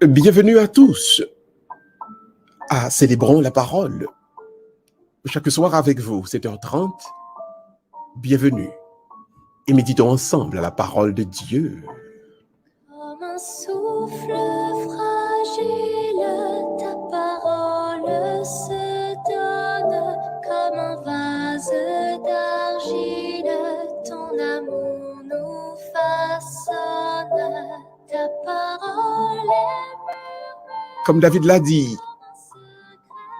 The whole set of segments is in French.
Bienvenue à tous à Célébrons la parole. Chaque soir avec vous, 7h30. Bienvenue et méditons ensemble à la parole de Dieu. Comme un souffle fragile, ta parole se donne. Comme un vase d'argile, ton amour nous façonne. Ta parole est Comme David l'a dit,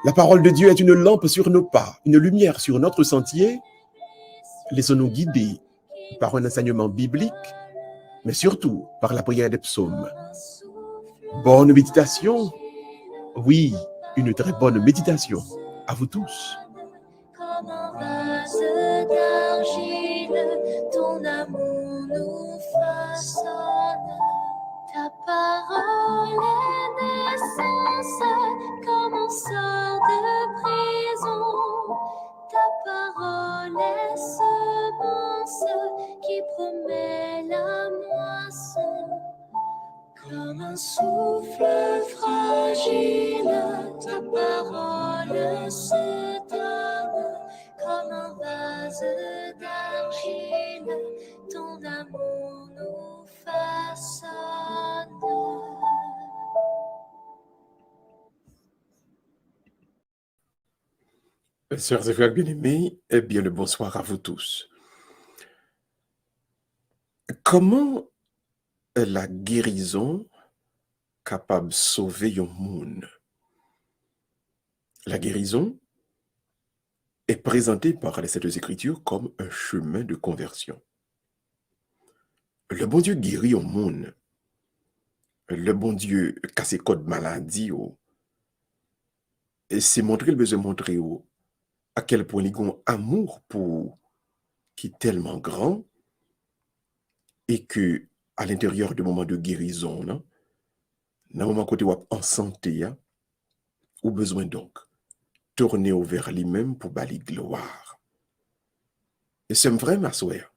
la parole de Dieu est une lampe sur nos pas, une lumière sur notre sentier. Laissons-nous guider par un enseignement biblique, mais surtout par la prière des psaumes. Bonne méditation. Oui, une très bonne méditation. À vous tous. comme un vase d'argile, ton amour nous façonne. Ta parole est naissance, comme on sort de prison. Ta parole est semence qui promet la moisson. Comme un souffle fragile, ta parole se donne. Comme un vase d'argile, ton amour nous façonne. Sœurs et frères bien-aimés, eh bien le bonsoir à vous tous. Comment est la guérison capable de sauver un monde? La guérison est présentée par les Saintes Écritures comme un chemin de conversion. Le bon Dieu guérit au monde. Le bon Dieu casse les codes maladie. Et c'est montrer, le besoin de montrer à quel point il a un amour pour qui est tellement grand et que à l'intérieur du moment de guérison, dans le moment côté en santé, ou besoin donc tourner vers lui-même pour bali gloire. Et c'est vrai, ma soeur,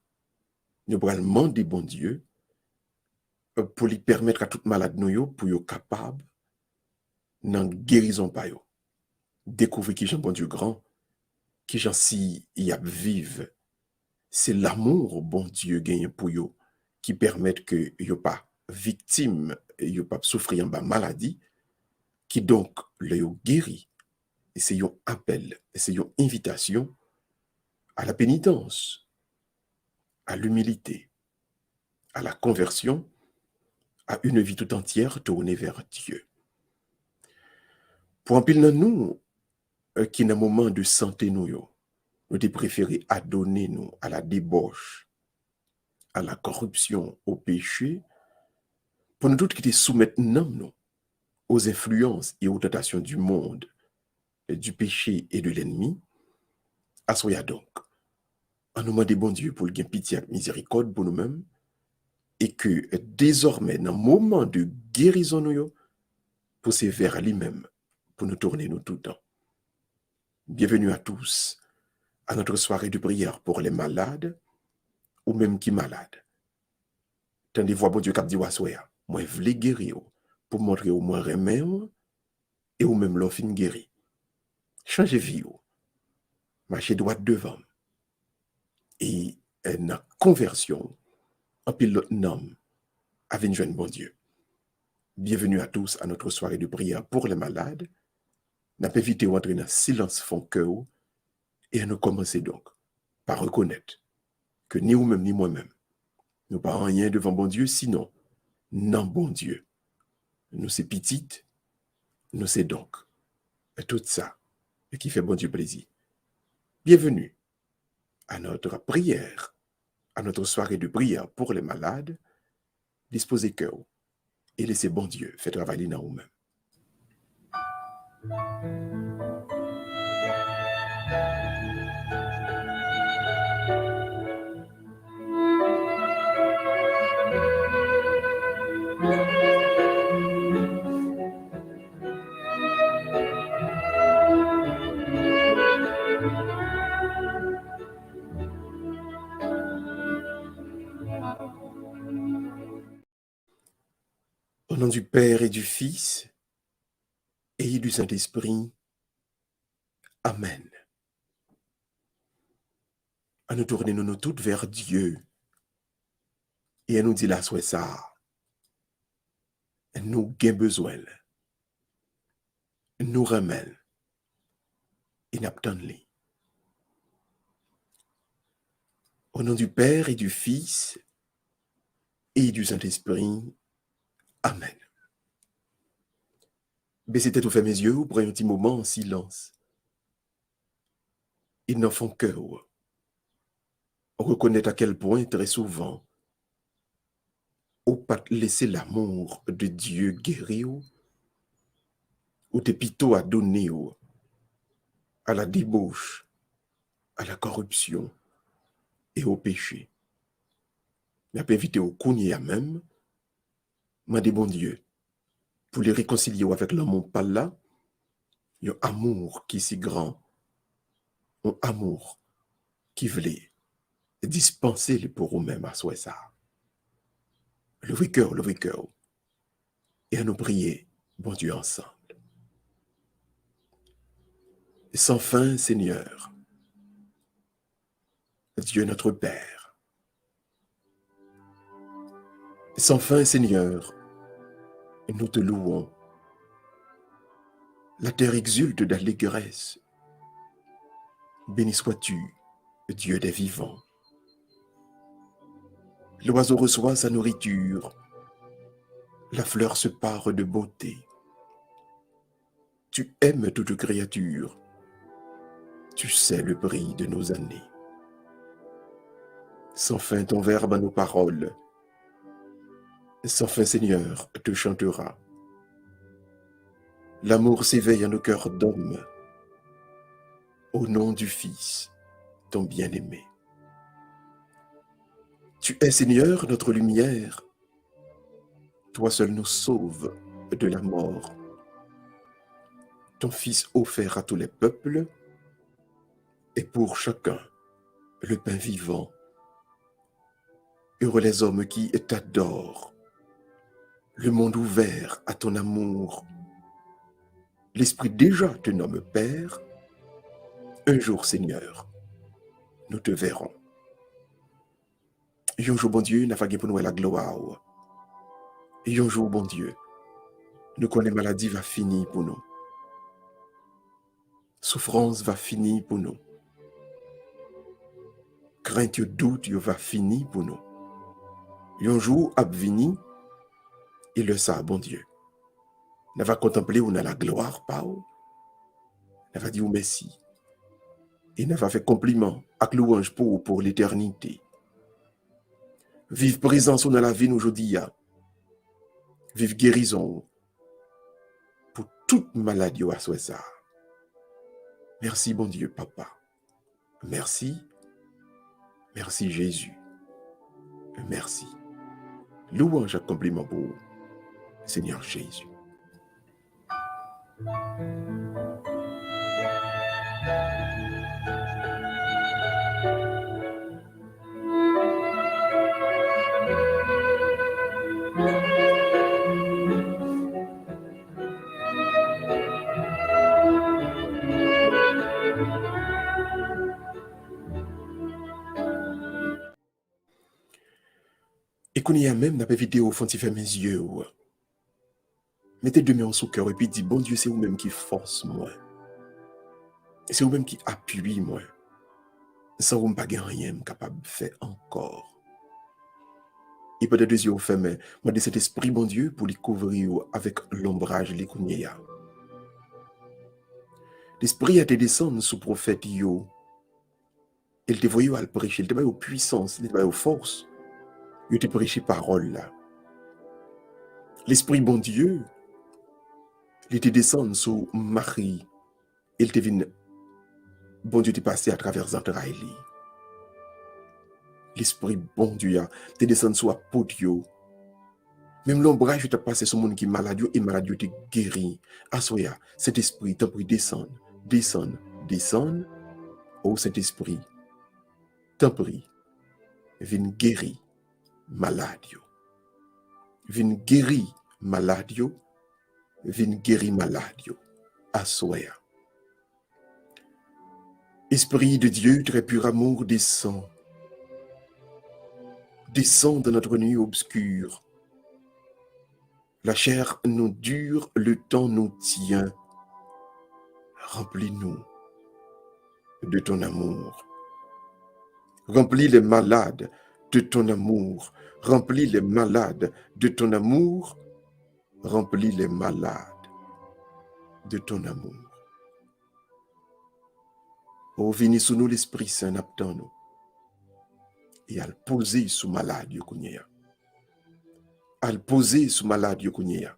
nous allons demander bon Dieu pour lui permettre à toute malade nous pour être capable d'en guérison par yo. Découvrir qui Jean bon Dieu grand, qui Jean si y a vive. C'est l'amour bon Dieu gagne pour yo qui permettent que yo pas victime, yo pas souffrir en bas maladie, qui donc le yo guéri. Et c'est un appel, c'est une invitation à la pénitence, à l'humilité, à la conversion, à une vie tout entière tournée vers Dieu. Pour un pile nous, qui dans un moment de santé nous, nous te préféré adonner nous à la débauche, à la corruption, au péché, pour nous toutes qui te soumettent nous aux influences et aux tentations du monde, du péché et de l'ennemi, assoya donc, en nous demandant bon Dieu pour le gain pitié et miséricorde pour nous-mêmes, et que désormais, dans le moment de guérison, nous, pousser vers lui-même, pour nous tourner nous tout le temps. Bienvenue à tous à notre soirée de prière pour les malades, ou même qui malades. Tandis voix bon Dieu qui dit moi je veux guérir, pour montrer au moins remède, et ou même l'offre guéri. Changez vie, marchez droit devant, et une conversion, en pile l'autre nom, avec une jeune bon Dieu. Bienvenue à tous à notre soirée de prière pour les malades. N'a pas évité d'entrer dans le silence fond cœur et nous commencer donc par reconnaître que ni vous-même ni moi-même, nous pas rien devant bon Dieu, sinon, non bon Dieu. Nous c'est petite, nous c'est donc. Et tout ça, et qui fait bon Dieu plaisir. Bienvenue à notre prière, à notre soirée de prière pour les malades. Disposez cœur et laissez bon Dieu faire travailler dans vous-même. Au nom du Père et du Fils et du Saint-Esprit. Amen. À nous tourner nous toutes vers Dieu et à nous dire la souhait ça. Nous avons besoin. Nous remettons. Et nous attendons. Au nom du Père et du Fils et du Saint-Esprit. Amen. Baissez tête ou fermez mes yeux, ou prenez un petit moment en silence. Ils n'en font cœur. On reconnaît à quel point, très souvent, ou pas laisser l'amour de Dieu guérir, ou te plutôt à donner à la débauche, à la corruption et au péché. Il a invité au Kounia même, m'a dit bon Dieu, pour les réconcilier avec l'amour par là, il y a un amour qui est si grand, un amour qui voulait dispenser les pour eux-mêmes à soi ça. Le vrai cœur, et à nous prier, bon Dieu, ensemble. Sans fin, Seigneur, Dieu notre Père. Sans fin, Seigneur, nous te louons. La terre exulte d'allégresse. Béni sois-tu, Dieu des vivants. L'oiseau reçoit sa nourriture. La fleur se pare de beauté. Tu aimes toute créature. Tu sais le prix de nos années. Sans fin ton verbe à nos paroles. Sans fin, Seigneur, te chantera. L'amour s'éveille à nos cœurs d'hommes. Au nom du Fils, ton bien-aimé. Tu es, Seigneur, notre lumière. Toi seul nous sauves de la mort. Ton Fils offert à tous les peuples, et pour chacun le pain vivant. Heureux les hommes qui t'adorent, le monde ouvert à ton amour. L'Esprit déjà te nomme Père. Un jour, Seigneur, nous te verrons. Et un jour, bon Dieu, n'a pas pour nous la gloire. Et un jour, bon Dieu, nous connaissons maladie va finir pour nous. Souffrance va finir pour nous. Crainte et doute va finir pour nous. Et un jour, abvini, et le ça, bon Dieu. Nous va contempler où on a la gloire, pas où. Nous va dire merci. Et nous va faire compliment avec louange pour l'éternité. Vive présence dans la vie aujourd'hui. Vive guérison pour toute maladie à soi ça. Merci, bon Dieu, Papa. Merci. Merci, Jésus. Merci. Louange à compliment pour Seigneur Jésus. Et qu'on y a même dans la vidéo, faut y faire mes yeux. Mettez deux mains sous cœur et puis dites, bon Dieu, c'est vous-même qui force moi. C'est vous-même qui appuie moi. Sans vous, je ne rien capable de faire encore. Et peut-être deux yeux fermés, moi de cet esprit, bon Dieu, pour les couvrir avec l'ombrage, les kounyaya. L'esprit a été descendu sous prophète yo. Il te voyait à le prêcher, il te voyait aux puissances, il te voyait aux forces. Il te prêché parole là. L'esprit, bon Dieu, il te descendu sous Marie. Il te vient, bon Dieu, te passé à travers les entrailles. L'esprit, bon Dieu, te descendu sous apôtre. Même l'ombrage te passé sur le monde qui est malade et malade te guéri. Assoya, cet esprit, t'en prie, descend. Oh, cet esprit, t'en prie, viens guérir malade. Viens guérir malade, vin guéri malade, assoya. Esprit de Dieu, très pur amour, descend dans notre nuit obscure. La chair nous dure, le temps nous tient. Remplis-nous de ton amour. Remplis les malades de ton amour. Remplis les malades de ton amour. Remplis les malades de ton amour. Oh, vini sous nous l'Esprit Saint, n'attend nous. Et à le poser sous malade, yokunya. À le poser sous malade, yokunya.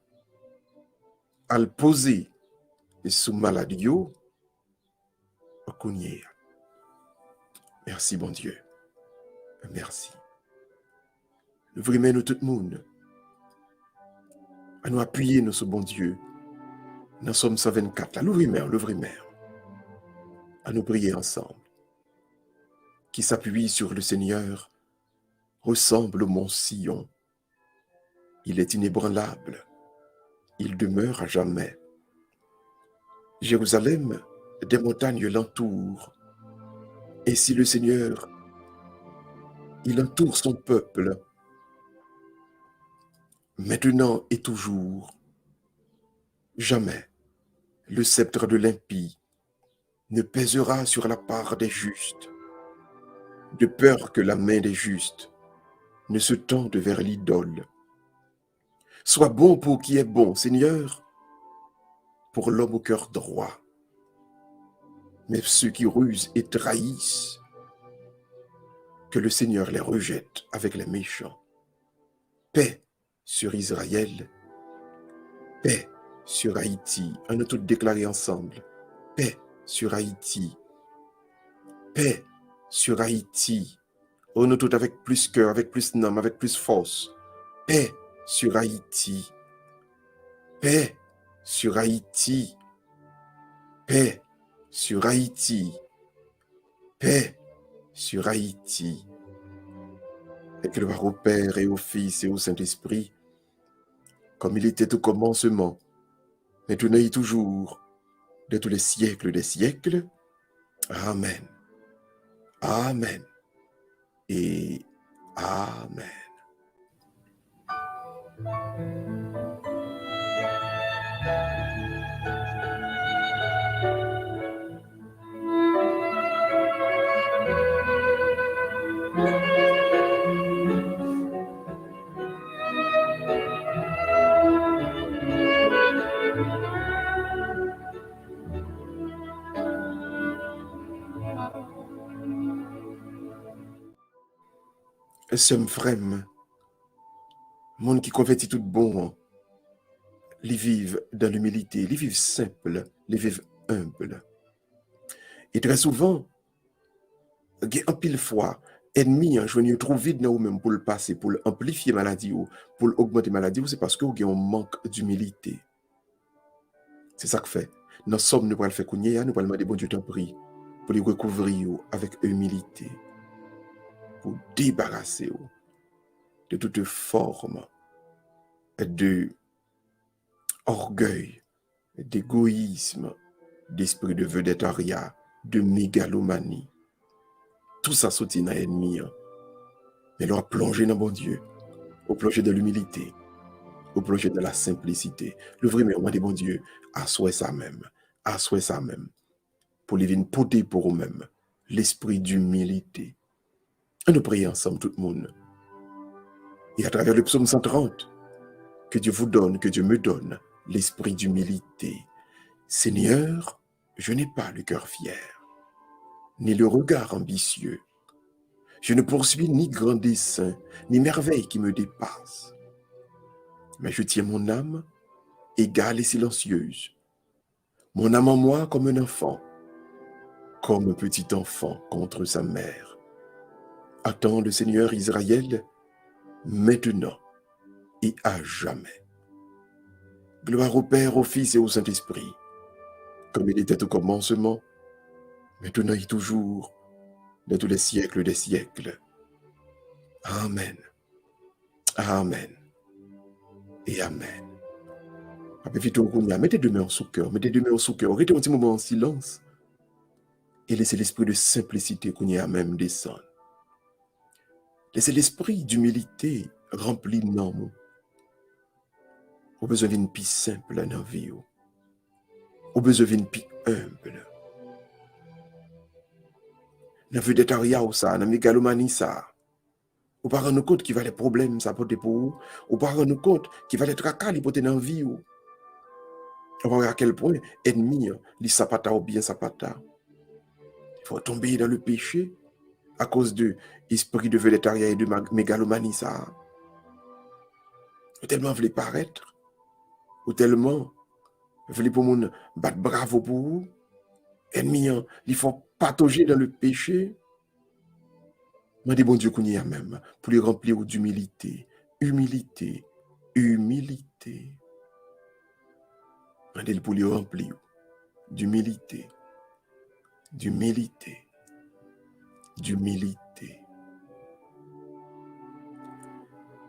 À le poser sous malade, yokunya. Merci, bon Dieu. Merci. Nous vraiment tout le monde à nous appuyer nous ce bon Dieu. Dans Somme 124, là, l'ouvre-mer. À nous prier ensemble. Qui s'appuie sur le Seigneur ressemble au mont Sion. Il est inébranlable. Il demeure à jamais. Jérusalem, des montagnes l'entourent. Et si le Seigneur, il entoure son peuple, maintenant et toujours, jamais le sceptre de l'impie ne pèsera sur la part des justes, de peur que la main des justes ne se tende vers l'idole. Sois bon pour qui est bon, Seigneur, pour l'homme au cœur droit. Mais ceux qui rusent et trahissent, que le Seigneur les rejette avec les méchants. Paix sur Israël, paix sur Haïti. On a tous déclaré ensemble. Paix sur Haïti. Paix sur Haïti. On a tout avec plus cœur, avec plus nom, avec plus force. Paix sur Haïti. Paix sur Haïti. Paix sur Haïti. Paix sur Haïti. Et gloire au Père et au Fils et au Saint-Esprit, comme il était au commencement, maintenant et toujours, de tous les siècles des siècles. Amen. Amen. Et Amen. Sommes frères, monde qui convertit tout bon, les vivent dans l'humilité, les vivent simple, les vivent humble. Et très souvent, en pile fois, ennemi, je viens trop vite dans vous-même pour le passer, pour amplifier maladie ou pour augmenter maladie, c'est parce que vous avez un manque d'humilité. C'est ça que fait. Nous sommes, nous allons le faire connaître, nous allons demander bon Dieu t'en prie, pour les recouvrir avec humilité, pour débarrasser de toute forme de orgueil, d'égoïsme, d'esprit de vedettariat, de mégalomanie. Tout ça sortit dans l'ennemi. Mais l'on a plongé dans bon Dieu, au plongé de l'humilité, au plongé de la simplicité. Le vrai, mais on m'a dit bon Dieu, assois ça même, pour les vignes poter pour eux-mêmes, l'esprit d'humilité. Et nous prions ensemble, tout le monde. Et à travers le psaume 130, que Dieu vous donne, que Dieu me donne l'esprit d'humilité. Seigneur, je n'ai pas le cœur fier, ni le regard ambitieux. Je ne poursuis ni grand dessein, ni merveille qui me dépasse. Mais je tiens mon âme égale et silencieuse. Mon âme en moi comme un enfant, comme un petit enfant contre sa mère. Attends le Seigneur Israël, maintenant et à jamais. Gloire au Père, au Fils et au Saint-Esprit, comme il était au commencement, maintenant et toujours, de tous les siècles des siècles. Amen. Amen. Et Amen. Mettez deux mains sous cœur, mettez deux mains sous cœur, arrêtez un petit moment en silence et laissez l'esprit de simplicité qu'on y a même descendre. Laissez l'esprit d'humilité rempli de nous. Au besoin d'une vie simple dans la vie. Au besoin d'une vie humble. Dans le végétariat ou ça, dans la mégalomanie ça. Ou pas rendre compte qu'il va les problèmes ça porter pour vous. Ou pas rendre compte qu'il va les tracas li porter dans la vie. On va voir à quel point ennemi, li sapata ou bien sapata. Il faut tomber dans le péché à cause de l'esprit de végétariat et de mégalomanie ça. Ou tellement voulez paraître. Ou tellement voulez pour moun battre bravo pour vous. Ennemi, il faut patauger dans le péché. Mandez bon Dieu qu'on y a même pour les remplir d'humilité. Humilité. Humilité. Mandez pour les remplir d'humilité. D'humilité. D'humilité.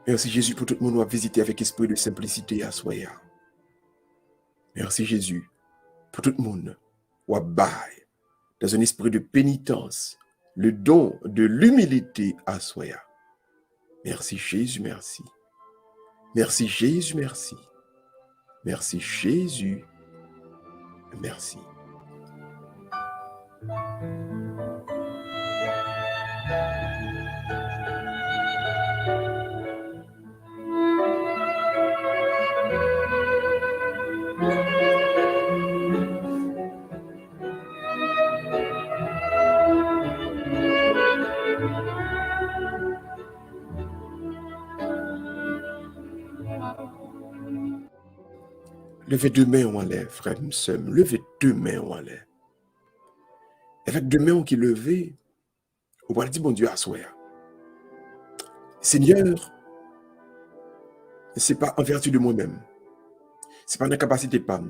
Merci Jésus pour tout le monde qui a visité avec esprit de simplicité à Soya. Merci Jésus pour tout le monde qui a baillé dans un esprit de pénitence le don de l'humilité à Soya. Merci Jésus, merci. Merci Jésus, merci. Merci Jésus, merci. Levez deux mains en l'air, frère, sœur. Levez deux mains en l'air. Avec deux mains qui levées, on va dire, bon Dieu, assoya. Seigneur, ce n'est pas en vertu de moi-même. Ce n'est pas dans la capacité de pas,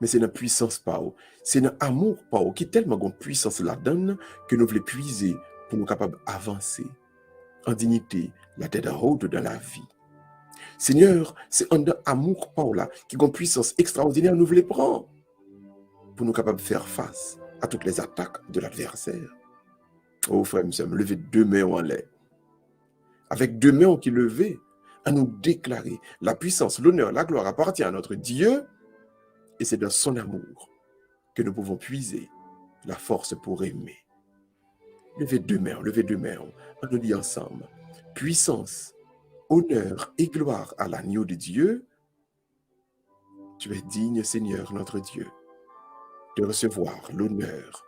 mais c'est dans la puissance pas. C'est dans l'amour pas qui est tellement de puissance là-dedans que nous voulons puiser pour nous capables d'avancer en dignité, la tête haute dans la vie. Seigneur, c'est en amour pas là qui a une puissance extraordinaire nous voulons prendre pour nous capables de faire face à toutes les attaques de l'adversaire. Oh frère, nous sommes levés deux mains en l'air. Avec deux mains qui levées, à nous déclarer la puissance, l'honneur, la gloire appartient à notre Dieu et c'est dans son amour que nous pouvons puiser la force pour aimer. Levez deux mains, on nous dit ensemble. Puissance, honneur et gloire à l'agneau de Dieu. Tu es digne, Seigneur, notre Dieu, de recevoir l'honneur,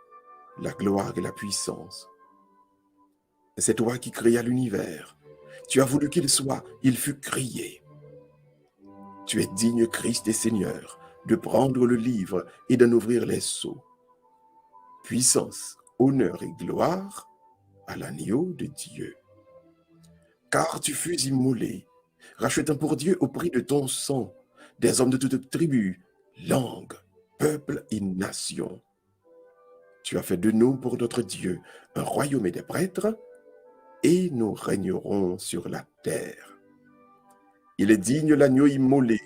la gloire et la puissance. C'est toi qui créas l'univers. Tu as voulu qu'il soit, il fut créé. Tu es digne, Christ et Seigneur, de prendre le livre et d'en ouvrir les sceaux. Puissance, honneur et gloire à l'agneau de Dieu. Car tu fus immolé, rachetant pour Dieu au prix de ton sang des hommes de toute tribu, langue, peuple et nation. Tu as fait de nous pour notre Dieu un royaume et des prêtres, et nous régnerons sur la terre. Il est digne l'agneau immolé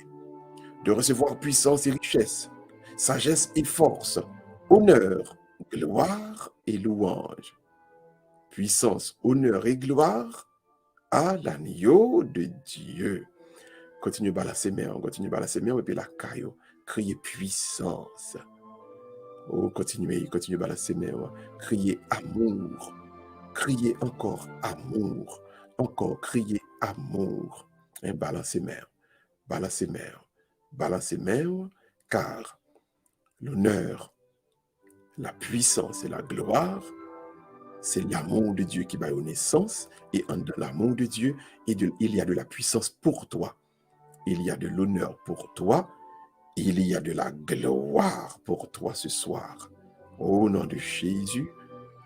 de recevoir puissance et richesse, sagesse et force, honneur, gloire et louange. Puissance, honneur et gloire à l'agneau de Dieu. Continue par la sémère, et puis la caillou, crier puissance. Oh, continue par la sémère, crier amour. Crier encore amour, crier amour. Et balancez mère, car l'honneur, la puissance et la gloire, c'est l'amour de Dieu qui va aux naissances, et en l'amour de Dieu, il y a de la puissance pour toi, il y a de l'honneur pour toi, il y a de la gloire pour toi ce soir. Au nom de Jésus,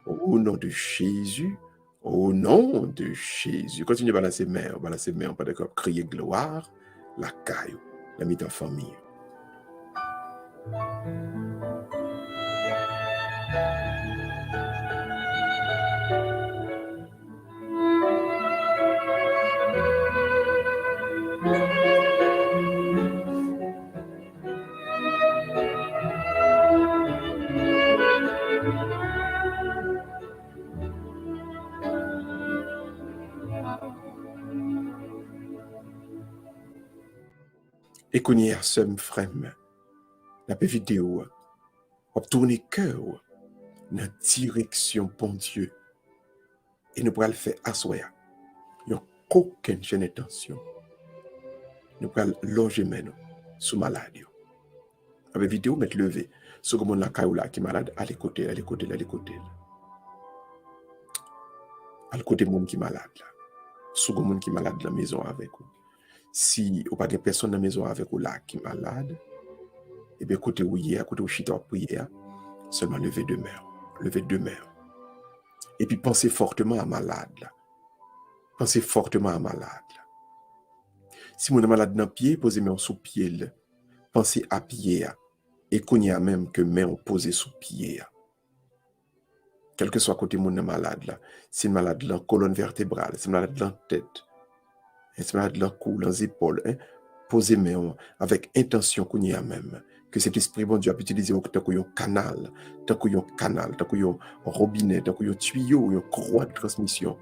au nom de Jésus, au nom de Jésus. Continue à balancer mère, pas d'accord, crier gloire, la caille, la mise en famille. Et qu'on y a seul frème, la vidéo, on tourner cœur dans la direction bon Dieu. Et nous pourrons le faire asseoir. Il n'y a aucune chaîne d'intention. Nous pourrons loger maintenant sous maladie. Avec vidéo, mettre levé. Ce que mon la qui est malade, allez côté, allez côté, allez côté. Allez côté monde qui est malade là. Ce que monde qui est malade dans la maison avec vous. Si vous n'avez pas personne dans la maison avec vous là qui est malade, et bien côté où il y a, côté où chita prière, seulement lever deux mains. Lever deux mains. Et puis pensez fortement à malade là. Pensez fortement à malade là. Si vous êtes malade dans le pied, posez main sous pied là. Pensez à pied là. Et qu'on y a même que main posée sous pied là. Quel que soit côté mon malade là, c'est malade dans la colonne vertébrale, c'est malade dans la tête, c'est malade dans le cou, dans les épaules, hein? Posez main avec intention qu'on y a même, que cet esprit bon Dieu a utilisé tant qu'il y a un canal, tant qu'il y a un canal, tant qu'il y a un robinet, tant qu'il y a un tuyau, une croix de transmission,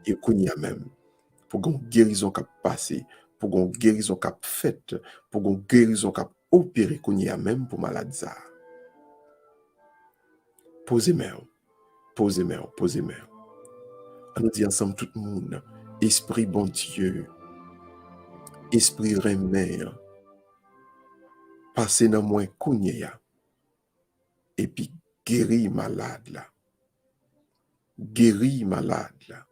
et qu'on y a même, pour qu'on guérison qui a passé, pour qu'on guérison qui a faite, pour qu'on guérison qui a opéré qu'on y a même pour malade ça. Posez main. Posez main, posez main. On nous dit ensemble tout le monde, esprit bon Dieu, esprit remet, passez dans moins kounye et puis guéris malade là. Guéris malade là.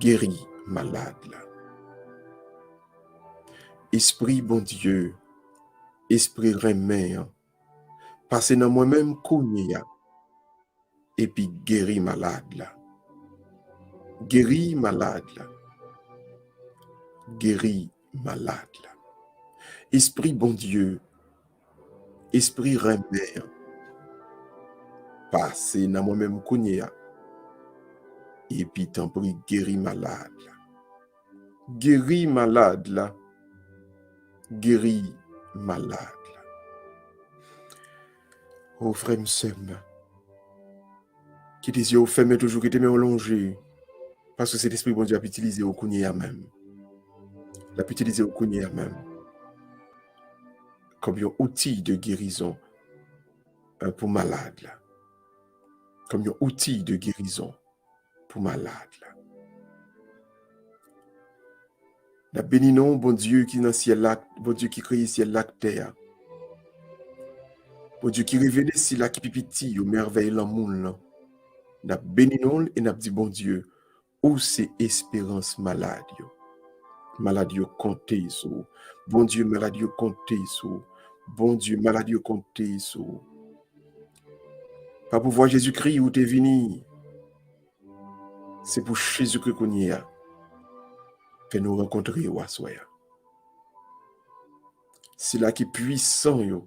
Guéris malade là. Esprit bon Dieu, esprit remet, passez dans moi-même kounye et puis guéris malade là. Guéris malade là. Guéris malade là. Esprit bon Dieu, esprit remet, passez dans moi-même kounye et puis t'en prie guéris malade là. Guéris malade là. Guéris malade là. Oh frère m'sem, qui tes yeux fermés toujours, qui tes mains allongées, parce que c'est l'esprit bon Dieu a utilisé au kounye même. L'a utilisé au kounye même. Comme un outil de guérison pour malade là. Comme un outil de guérison pour malade là. La béninon, bon Dieu qui est dans le ciel là, bon Dieu qui crée le ciel là, terre. Bon Dieu qui révèle ici là, qui pipiti, au merveille dans le monde là. La béninon et n'a dit bon Dieu, où c'est espérance malade yo. Malade yo compté sur. Bon Dieu, malade yo compté sur. Bon Dieu, malade yo compté sur. Pas pour voir Jésus-Christ où t'es venu. C'est pour Jésus-Christ qu'on y a. Fait nous rencontrer au assoya. C'est là qui est puissant yo.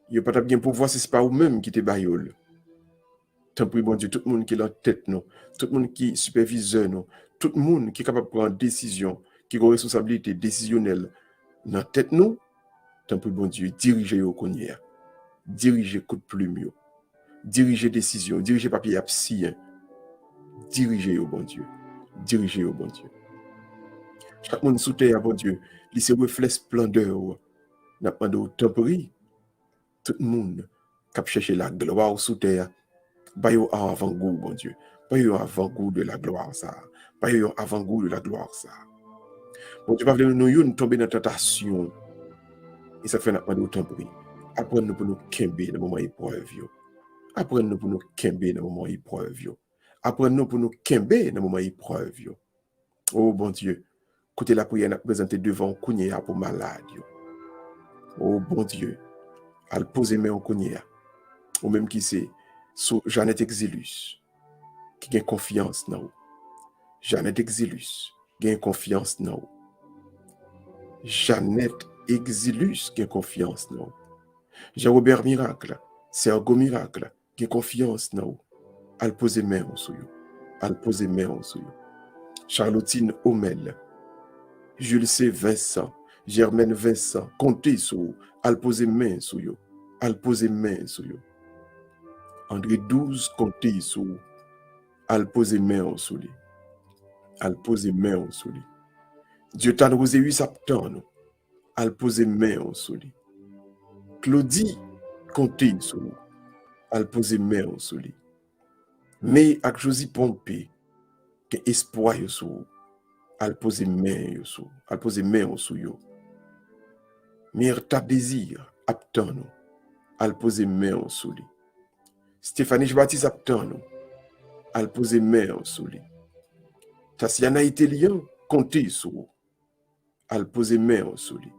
Yo pas bien pour voir si c'est pas ou même qui te bayol. Tant pis bon Dieu, tout le monde qui est en tête nous, tout le monde qui est superviseur nous, tout le monde qui est capable de prendre décision, qui a une responsabilité décisionnelle dans tête nous, tant pis bon Dieu, diriger au connait. Diriger coup de plume yo. Diriger décision, diriger papier absien. Diriger au bon Dieu. Diriger au bon Dieu. Chaque monde sous terre, bon Dieu, il se reflète splendeur. N'a pas de temporis. Tout le monde qui a cherché la gloire sous terre, bah yo avant-goût, bon Dieu. Bah yo avant-goût de la gloire, ça. Bah yo avant-goût de la gloire, ça. Bon Dieu, pas nous tomber dans la tentation. Et ça fait n'a pas de temporis. Apprenez-nous pour nous kembe dans le moment épreuve. Apprenez-nous pour nous kembe dans le moment épreuve. Apprenez-nous pour nous kembe dans le moment épreuve. Oh bon Dieu, écoutez la prière n'a présenté devant Kounia pour malade. Oh bon Dieu, à le poser main en Kounia. Ou même qui c'est, sur Jeannette Exilus, qui a confiance dans vous. Jeannette Exilus, qui a confiance dans vous. Jeannette Exilus, qui a confiance dans vous. Jean-Robert Miracle, Sergo Miracle, qui a confiance dans vous. À le poser main en sous. À le poser main en sous. Charlottine Omel, Jules C. Vincent, Germaine Vincent, comptez sur vous. À le poser main sur vous. À le poser main sur vous. André 12, comptez sur vous. À le poser main sur lui. À le poser main sur lui. Dieu t'a rosé 8 septembre. al pose main sur lui. Claudie, comptez sur vous, al pose main sur lui. Mais avec Josie Pompé, que espoir sur vous, al pose main sur vous, al pose main sur vous. Mais ta désir, attend nous, al pose main sur lui. Stéphanie Baptiste attend nous, al pose main sur lui. Tatiana Italien, comptez sur vous, al pose main sur lui.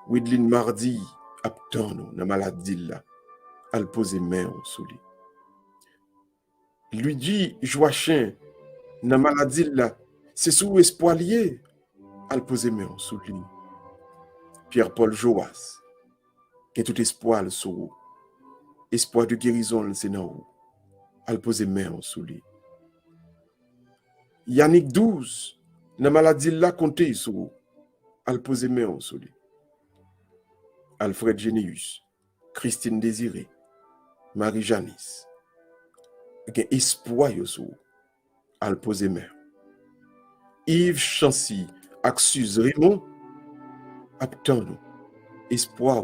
Widlin Mardi, attend nous, dans maladie là, al pose main sur lui. Luigi Joachim, dans maladie là, c'est sous espoir lié, al pose main sur lui. Pierre-Paul Joas, qui a tout espoir sur vous. Espoir de guérison, c'est dans vous. Al pose main sur lui. Yannick 12, dans maladie là, comptez sur vous. Al pose main sur lui. Alfred Généus, Christine Désiré, Marie-Janice, qui a espoir sur vous. Al pose main. Yves Chancy, Axus Raymond, attend nous. Espoir,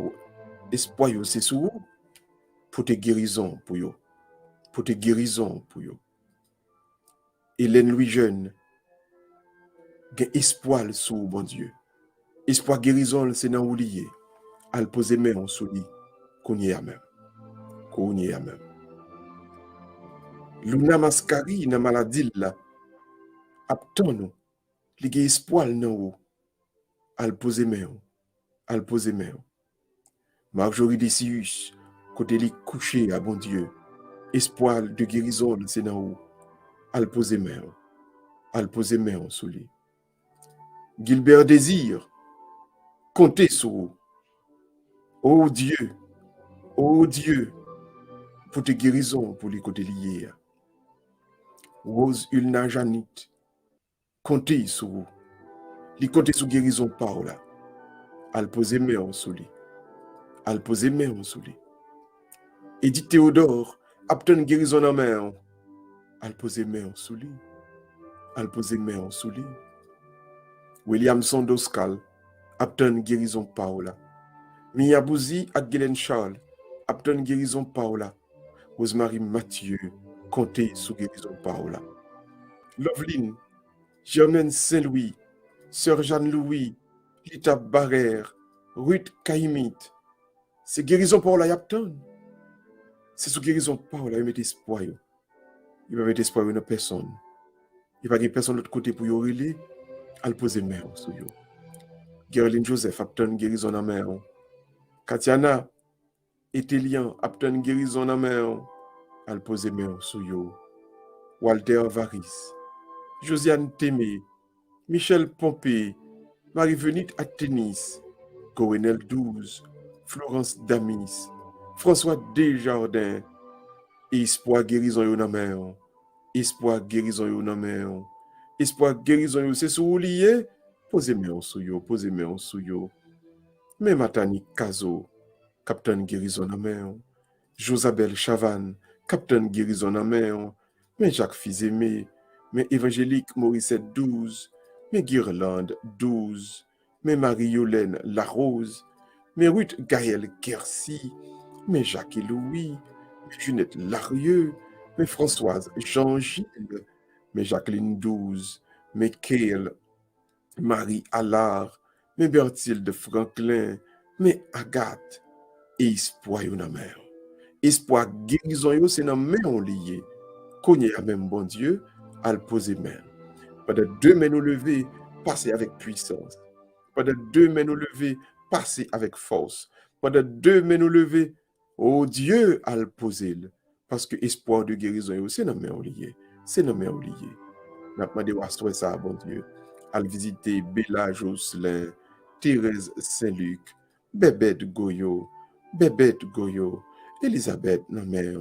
c'est sur vous. Pour te guérison pour yo. Pour te guérison pour yo. Hélène Louis Jeune, gen espoir sur bon Dieu. Espoir guérison, c'est dans ou lié. Al pose main sur lui, qu'on y a même. Qu'on y a même. Luna Mascari, dans maladie là, attend nous. Li gen espoir dans ou. Al pose main. Al pose main. Marjorie Decius, côté li couché à bon Dieu. Espoir de guérison, c'est dans où? Al pose main. Al pose main sur lui. Gilbert Désir, comptez sur vous. Oh Dieu, pour te guérison, pour les côtés liés. Rose Ulna Janit, comptez sur vous. Li comptez sur guérison par là. Al pose main sur lui. Al pose main sur lui. Edith Théodore, apten guérison en main. Al pose main sur lui. Al pose main sur lui. William Sondoskal, apten guérison Paola. Mia Bouzi ak Galen Charles, apten guérison Paola. Rosemary Mathieu, comptez sur guérison Paola. Loveline, Germaine Saint-Louis, Sœur Jeanne-Louis, Lita Barrère, Ruth Kaimit. C'est guérison Paola yapten. C'est sous guérison Paola, il met espoir. Il va mettre espoir dans personne. Il va y avoir personne de l'autre côté pour y relayer. Al pose main sur yo. Gerline Joseph apten guérison en main. Katiana Etelian apten guérison en main. Al pose main sur yo. Walter Varis, Josiane Témé, Michel Pompé, Marie-Venite Atenis, Coronel 12, Florence Damis, François Desjardins. Espoir guérison yo nan main. Espoir guérison yo nan main. Espoir guérison yo c'est sous lié. Posez main sur yo, posez main sur yo. Mais Matani Kazo, Capitaine guérison nan main. Josabelle Chavannes, Capitaine guérison nan main. Mais Jacques Fils-Aimé, mais Évangélique Morissette 12, mais Guirlande 12, mais Marie-Yolène Larose, mais Ruth Gaël Kersi, mais Jacques et Louis, mais Junette Larieux, mais Françoise Jean-Gilles, mais Jacqueline 12, mais Kael Marie Allard, mais Berthilde Franklin, mais Agathe, et espoir yo nan main. Espoir guérison yo c'est nan main on lié. Cogner à même bon Dieu, al poser main. Pas de deux mains nous lever, passer avec puissance. Pas de deux mains nous lever, passer avec force. Pas de deux mains nous lever, oh Dieu, al poser. Parce que espoir de guérison, c'est dans main lié. C'est dans main lié. N'a pas demandé à ça, bon Dieu. Al visiter Bella Jocelyn, Thérèse Saint-Luc, Bébête Goyo, Elisabeth Namer,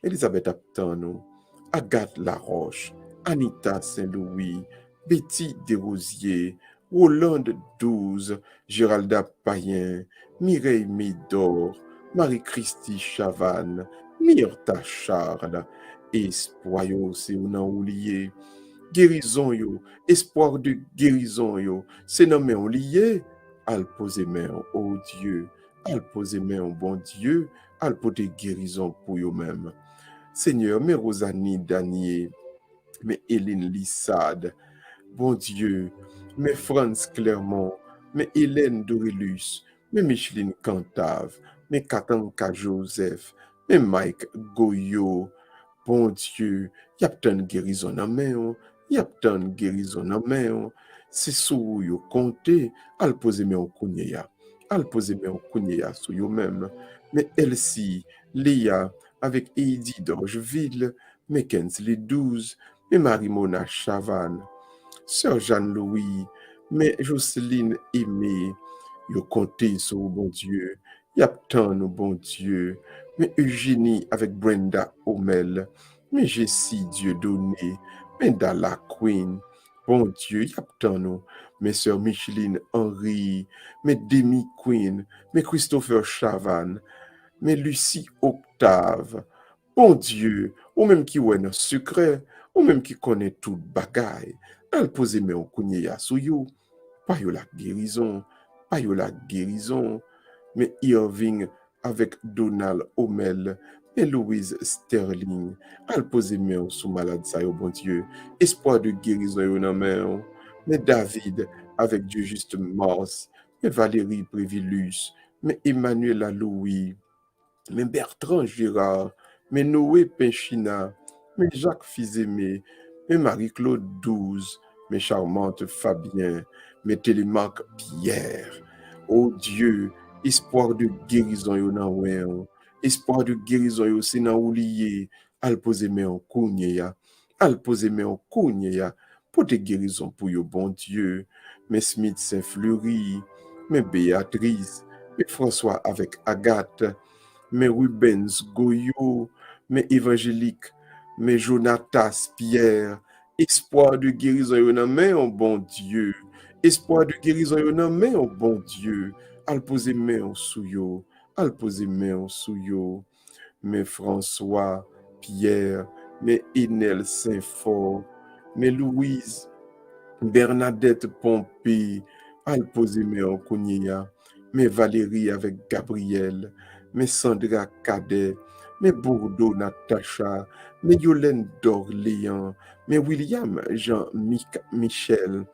Elisabeth Aptano, Agathe Laroche, Anita Saint-Louis, Betty Desrosiers, Rolande 12, Géralda Payen, Mireille Médor, Marie-Christie Chavannes, Myrta Charles, espoir yo, c'est ou nan ou lié. Guérison yo, espoir de guérison yo, c'est nan men ou lié. al pose main, oh Dieu, al pose main, bon Dieu, al pote guérison pour eux-mêmes. Seigneur, mes Rosanie Danier, mes Hélène Lissade, bon Dieu, mes Franz Clermont, mes Hélène Dorelus, mes Micheline Cantave, mes Katanka Joseph, mes Mike Goyo, bon Dieu, y a tant guérison dans main, y a tant guérison dans main, c'est sous yo compter, al poser main au kounya, al poser main au kounya sous yo même, mais Elsie, Léa, avec Eddie d'Orgeville, mais Kensley 12, mais Marie-Mona Chavannes, Sœur Jeanne-Louis, mais Jocelyne Aimée, yo compté sur bon Dieu, y a tant nous bon Dieu, mais Eugénie avec Brenda Homel, mais Jessie Dieudonné, mais Dalla Queen, bon Dieu, y a tant nous, mais Sœur Micheline Henry, mais Demi Queen, mais Christopher Chavannes, mais Lucie Octave, bon Dieu, ou même qui ouais dans secret, ou même qui connaît tout bagaille, elle pose mes au kounye ya sou yo, pas yo la guérison, pas yo la guérison, mais Irving avec Donald Homel, et Louise Sterling, elle pose mes sous malade ça yo bon Dieu, espoir de guérison yo nan men, mais David avec Dieu juste Mars, mais Valérie Prévilus, mais Emmanuel Louis, mais Bertrand Gérard, mais Noé Pinchina, mais Jacques Fils-Aimé, mais Marie-Claude Douze, mais charmante Fabien, mais Télémaque Pierre. Oh Dieu, espoir de guérison yo nan wen, espoir de guérison yo se nan ou liye, al pose men en kounye ya, al pose men en kounye ya, pour de guérison pour yo bon Dieu, mais Smith Saint-Fleury, mais Béatrice, mais François avec Agathe, mais Rubens Goyo, mais Évangélique, mais Jonatas Pierre, espoir de guérison yo nan men, oh bon Dieu, espoir de guérison yo nan men, oh bon Dieu, al pose men sou yo, al pose men sou yo, mais François Pierre, mais Enel Saint-Fort, mais Louise Bernadette Pompée, al pose men kounye, mais Valérie avec Gabriel, mais Sandra Cadet, mais Bourdeau Natacha, mais Yolène d'Orléans, mais William Jean-Michel,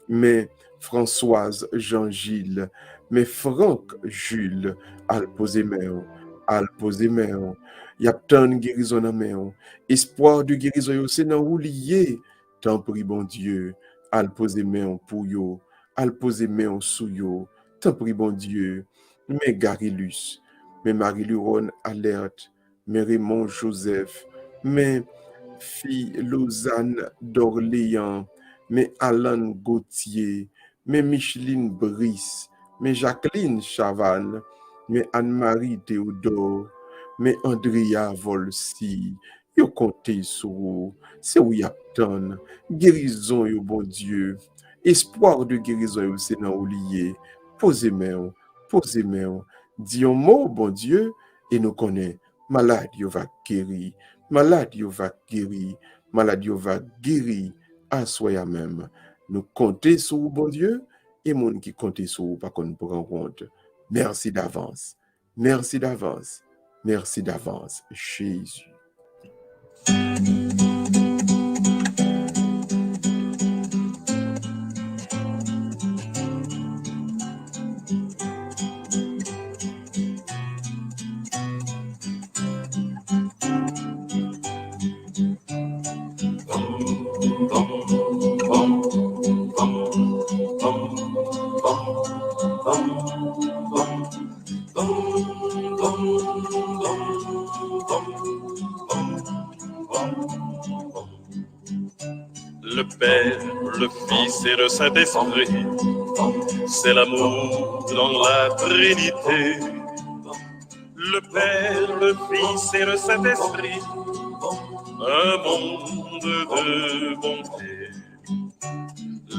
mais Françoise Jean-Gilles, mais Franck Jules, al pose men, al pose men, y a tant de guérison dans men, espoir de guérison yo c'est nan ou lié, tant prie bon Dieu, al pose men pour yo, al pose men sou yo, tant prie bon Dieu, mais Garilus, mais Marie-Luron Alerte, mais Raymond Joseph, mais fille Lausanne d'Orléans, mais Alan Gauthier, mais Micheline Brice, mais Jacqueline Chavannes, mais Anne-Marie Théodore, mais Andrea Volsi, yo compté sur c'est où y a tant guérison yo bon Dieu, espoir de guérison yo c'est nan ou lié, posez main, dis un mot bon Dieu et nous connaît malade yo va guérir, malade yo va guérir, malade yo va guérir à soi même. Nous compter sur vous, bon Dieu, et moun qui compte sur vous, pas qu'on peut rendre compte. Merci d'avance. Merci d'avance. Merci d'avance, Jésus. Le Père, le Fils et le Saint-Esprit, c'est l'amour dans la Trinité. Le Père, le Fils et le Saint-Esprit, un monde de bonté.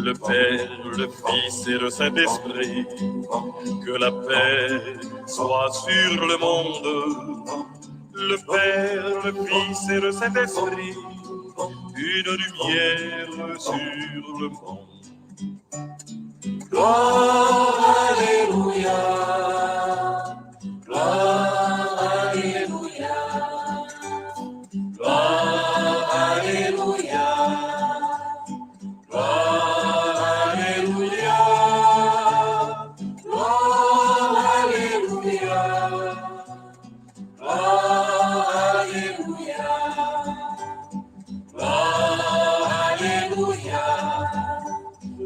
Le Père, le Fils et le Saint-Esprit, que la paix soit sur le monde. Le Père, le Fils et le Saint-Esprit, une lumière sur le monde. Gloire à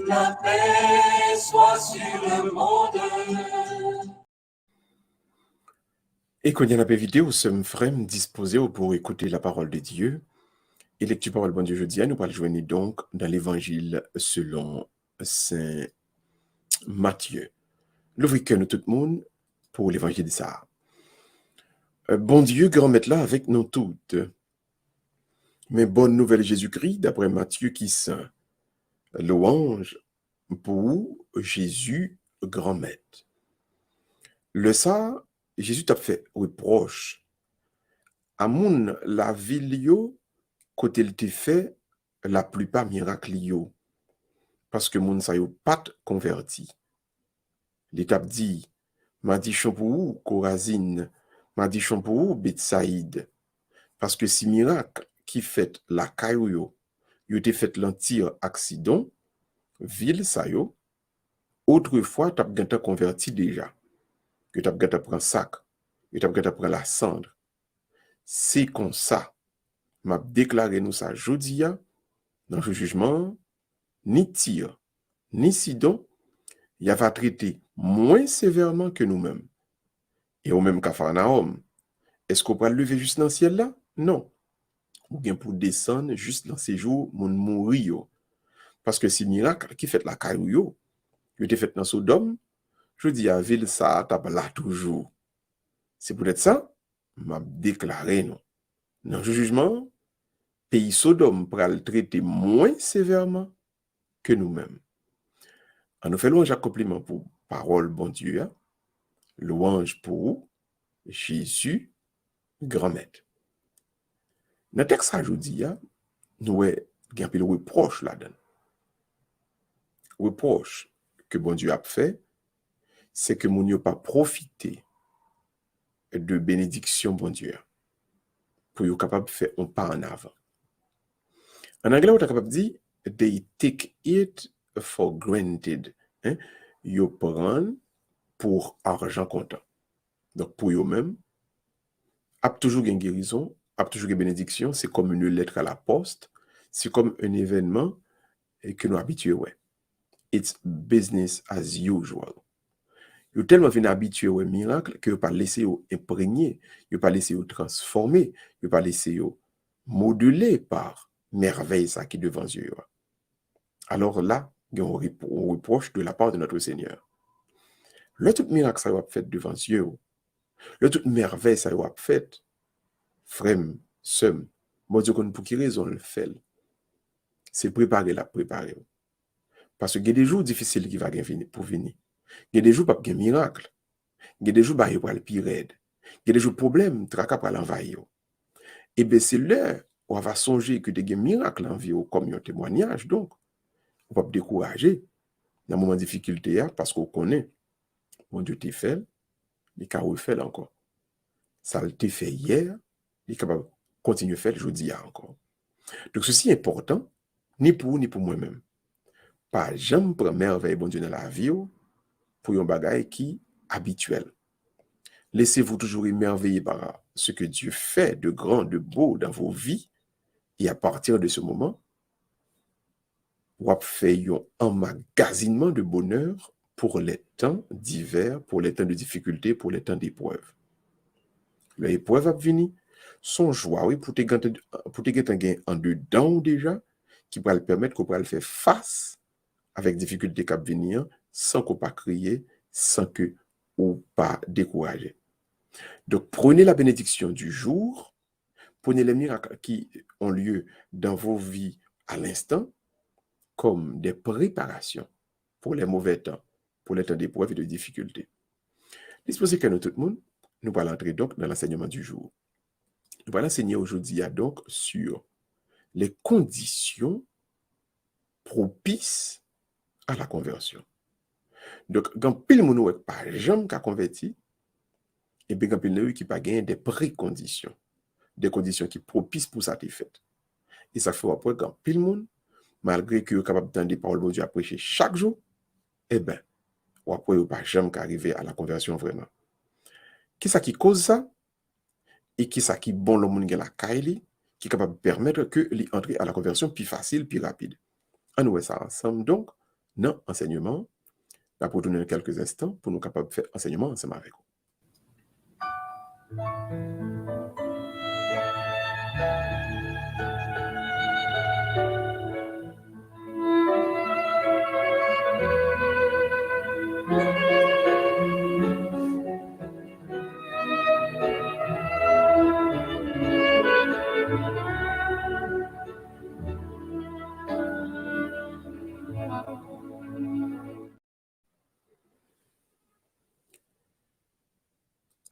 La paix soit sur le monde. Et quand il y a la vidéo, sommes frères disposés pour écouter la parole de Dieu. Et lecture parole bon Dieu jeudi, nous allons joindre donc dans l'évangile selon Saint Matthieu. L'ouvrez que nous tout le monde pour l'évangile de ça. Bon Dieu, grand maître là avec nous toutes. Mais bonne nouvelle Jésus-Christ, d'après Matthieu qui saint. Louange pour Jésus, grand maître. Le ça, Jésus t'a fait reproche. À moun la ville yo, côté il t'a fait la plupart miracles yo. Parce que moun sa yo pas converti. L'état dit, m'a dit pour Corazine, m'a dit pour Bethsaïde. Parce que si miracle qui fait la caillou yo te fait l'antir accident, ville sa yo, autrefois t'as ganta converti déjà. Que t'as ganta prend sac, que t'as ganta prend la cendre. C'est comme ça, m'a déclaré nous ça jodia, dans le jugement, ni Tyr, ni Sidon, y va traiter moins sévèrement que nous-mêmes. Et au même Capharnaüm, est-ce qu'on peut lever juste dans le ciel là? Non. Ou bien pour descendre juste dans ces jours, moun mourir. Parce que si miracle qui fait la caillou yo était fait dans Sodome, je dis à ville ça t'a là toujours. C'est peut-être ça, m'a déclaré non. Dans le jugement, pays Sodome pral traiter moins sévèrement que nous-mêmes. En nous fait louange accomplissement pour parole bon Dieu, hein? Louange pour Jésus, grand maître. Dans le texte aujourd'hui, nous avons un peu de reproche là-dedans. Reproche que bon Dieu a fait, c'est que nous n'avons pas profité de bénédiction bon Dieu pour être capable de faire un pas en avant. En anglais, on est capable de dire they take it for granted. Ils prennent pour argent comptant. Donc, pour eux-mêmes, a toujours une guérison, a toujours une bénédiction, c'est comme une lettre à la poste, c'est comme un événement que nous habitués, ouais. It's business as usual. Ils ont tellement été habitués au miracle que ils n'ont pas laissé imprégner, ils n'ont pas laissé transformer, ils n'ont pas laissé moduler par merveille ça qui est devant Dieu. Alors là, il y a un reproche de la part de notre Seigneur. Le tout miracle ça va fait devant Dieu, le tout merveille ça va fait, frère, sœur, moi Dieu pour qui raison le fait, c'est préparer. Parce que il y a des jours difficiles qui vont venir pour venir. Il y a des jours pas de miracle. Il y a des jours bah il va le pire raide. Il y a des jours problème tracas pour l'envahir. Et bien c'est là on va songer que des miracles en vie comme un témoignage donc on va pas décourager dans moment de difficulté parce qu'on connaît mon Dieu t'a fait, il a refait encore. Ça l'a fait hier, il est capable de continuer à faire aujourd'hui encore. Donc ceci est important ni pour vous ni pour moi-même. Pas jamais prendre merveille bon Dieu dans la vie pour un bagage qui habituel. Laissez-vous toujours émerveiller par ce que Dieu fait de grand, de beau dans vos vies. Et à partir de ce moment, vous faites un emmagasinement de bonheur pour les temps divers, pour les temps de difficulté, pour les temps d'épreuve. L'épreuve va venir, son joie, oui, pour te gagner en dedans déjà, qui va le permettre qu'on va le faire face avec difficulté qui va venir, sans qu'on pas crier, sans que ou pas décourager. Donc, prenez la bénédiction du jour, prenez les miracles qui ont lieu dans vos vies à l'instant, comme des préparations pour les mauvais temps, pour les temps d'épreuve et de difficulté. Disposez que nous tout le monde, nous allons entrer donc dans l'enseignement du jour. Nous allons enseigner aujourd'hui donc sur les conditions propices à la conversion. Donc, quand pile moun ou pas jamais qu'a converti, et bien quand pile nou qui pas gagné des préconditions, des conditions qui propices pour ça te fait. Et ça fait après quand pile moun, malgré que capable d'entendre parole de Dieu à prêcher chaque jour, eh ben, ou après ou pas jamais qu'arriver à la conversion vraiment. Qui ça qui cause ça? Et qui ça qui bon le monde qui la caille qui est capable de permettre que lui entrer à la conversion plus facile, plus rapide. On voit ça ensemble donc dans l'enseignement. Là pour donner quelques instants pour nous capables de faire enseignement ensemble avec vous.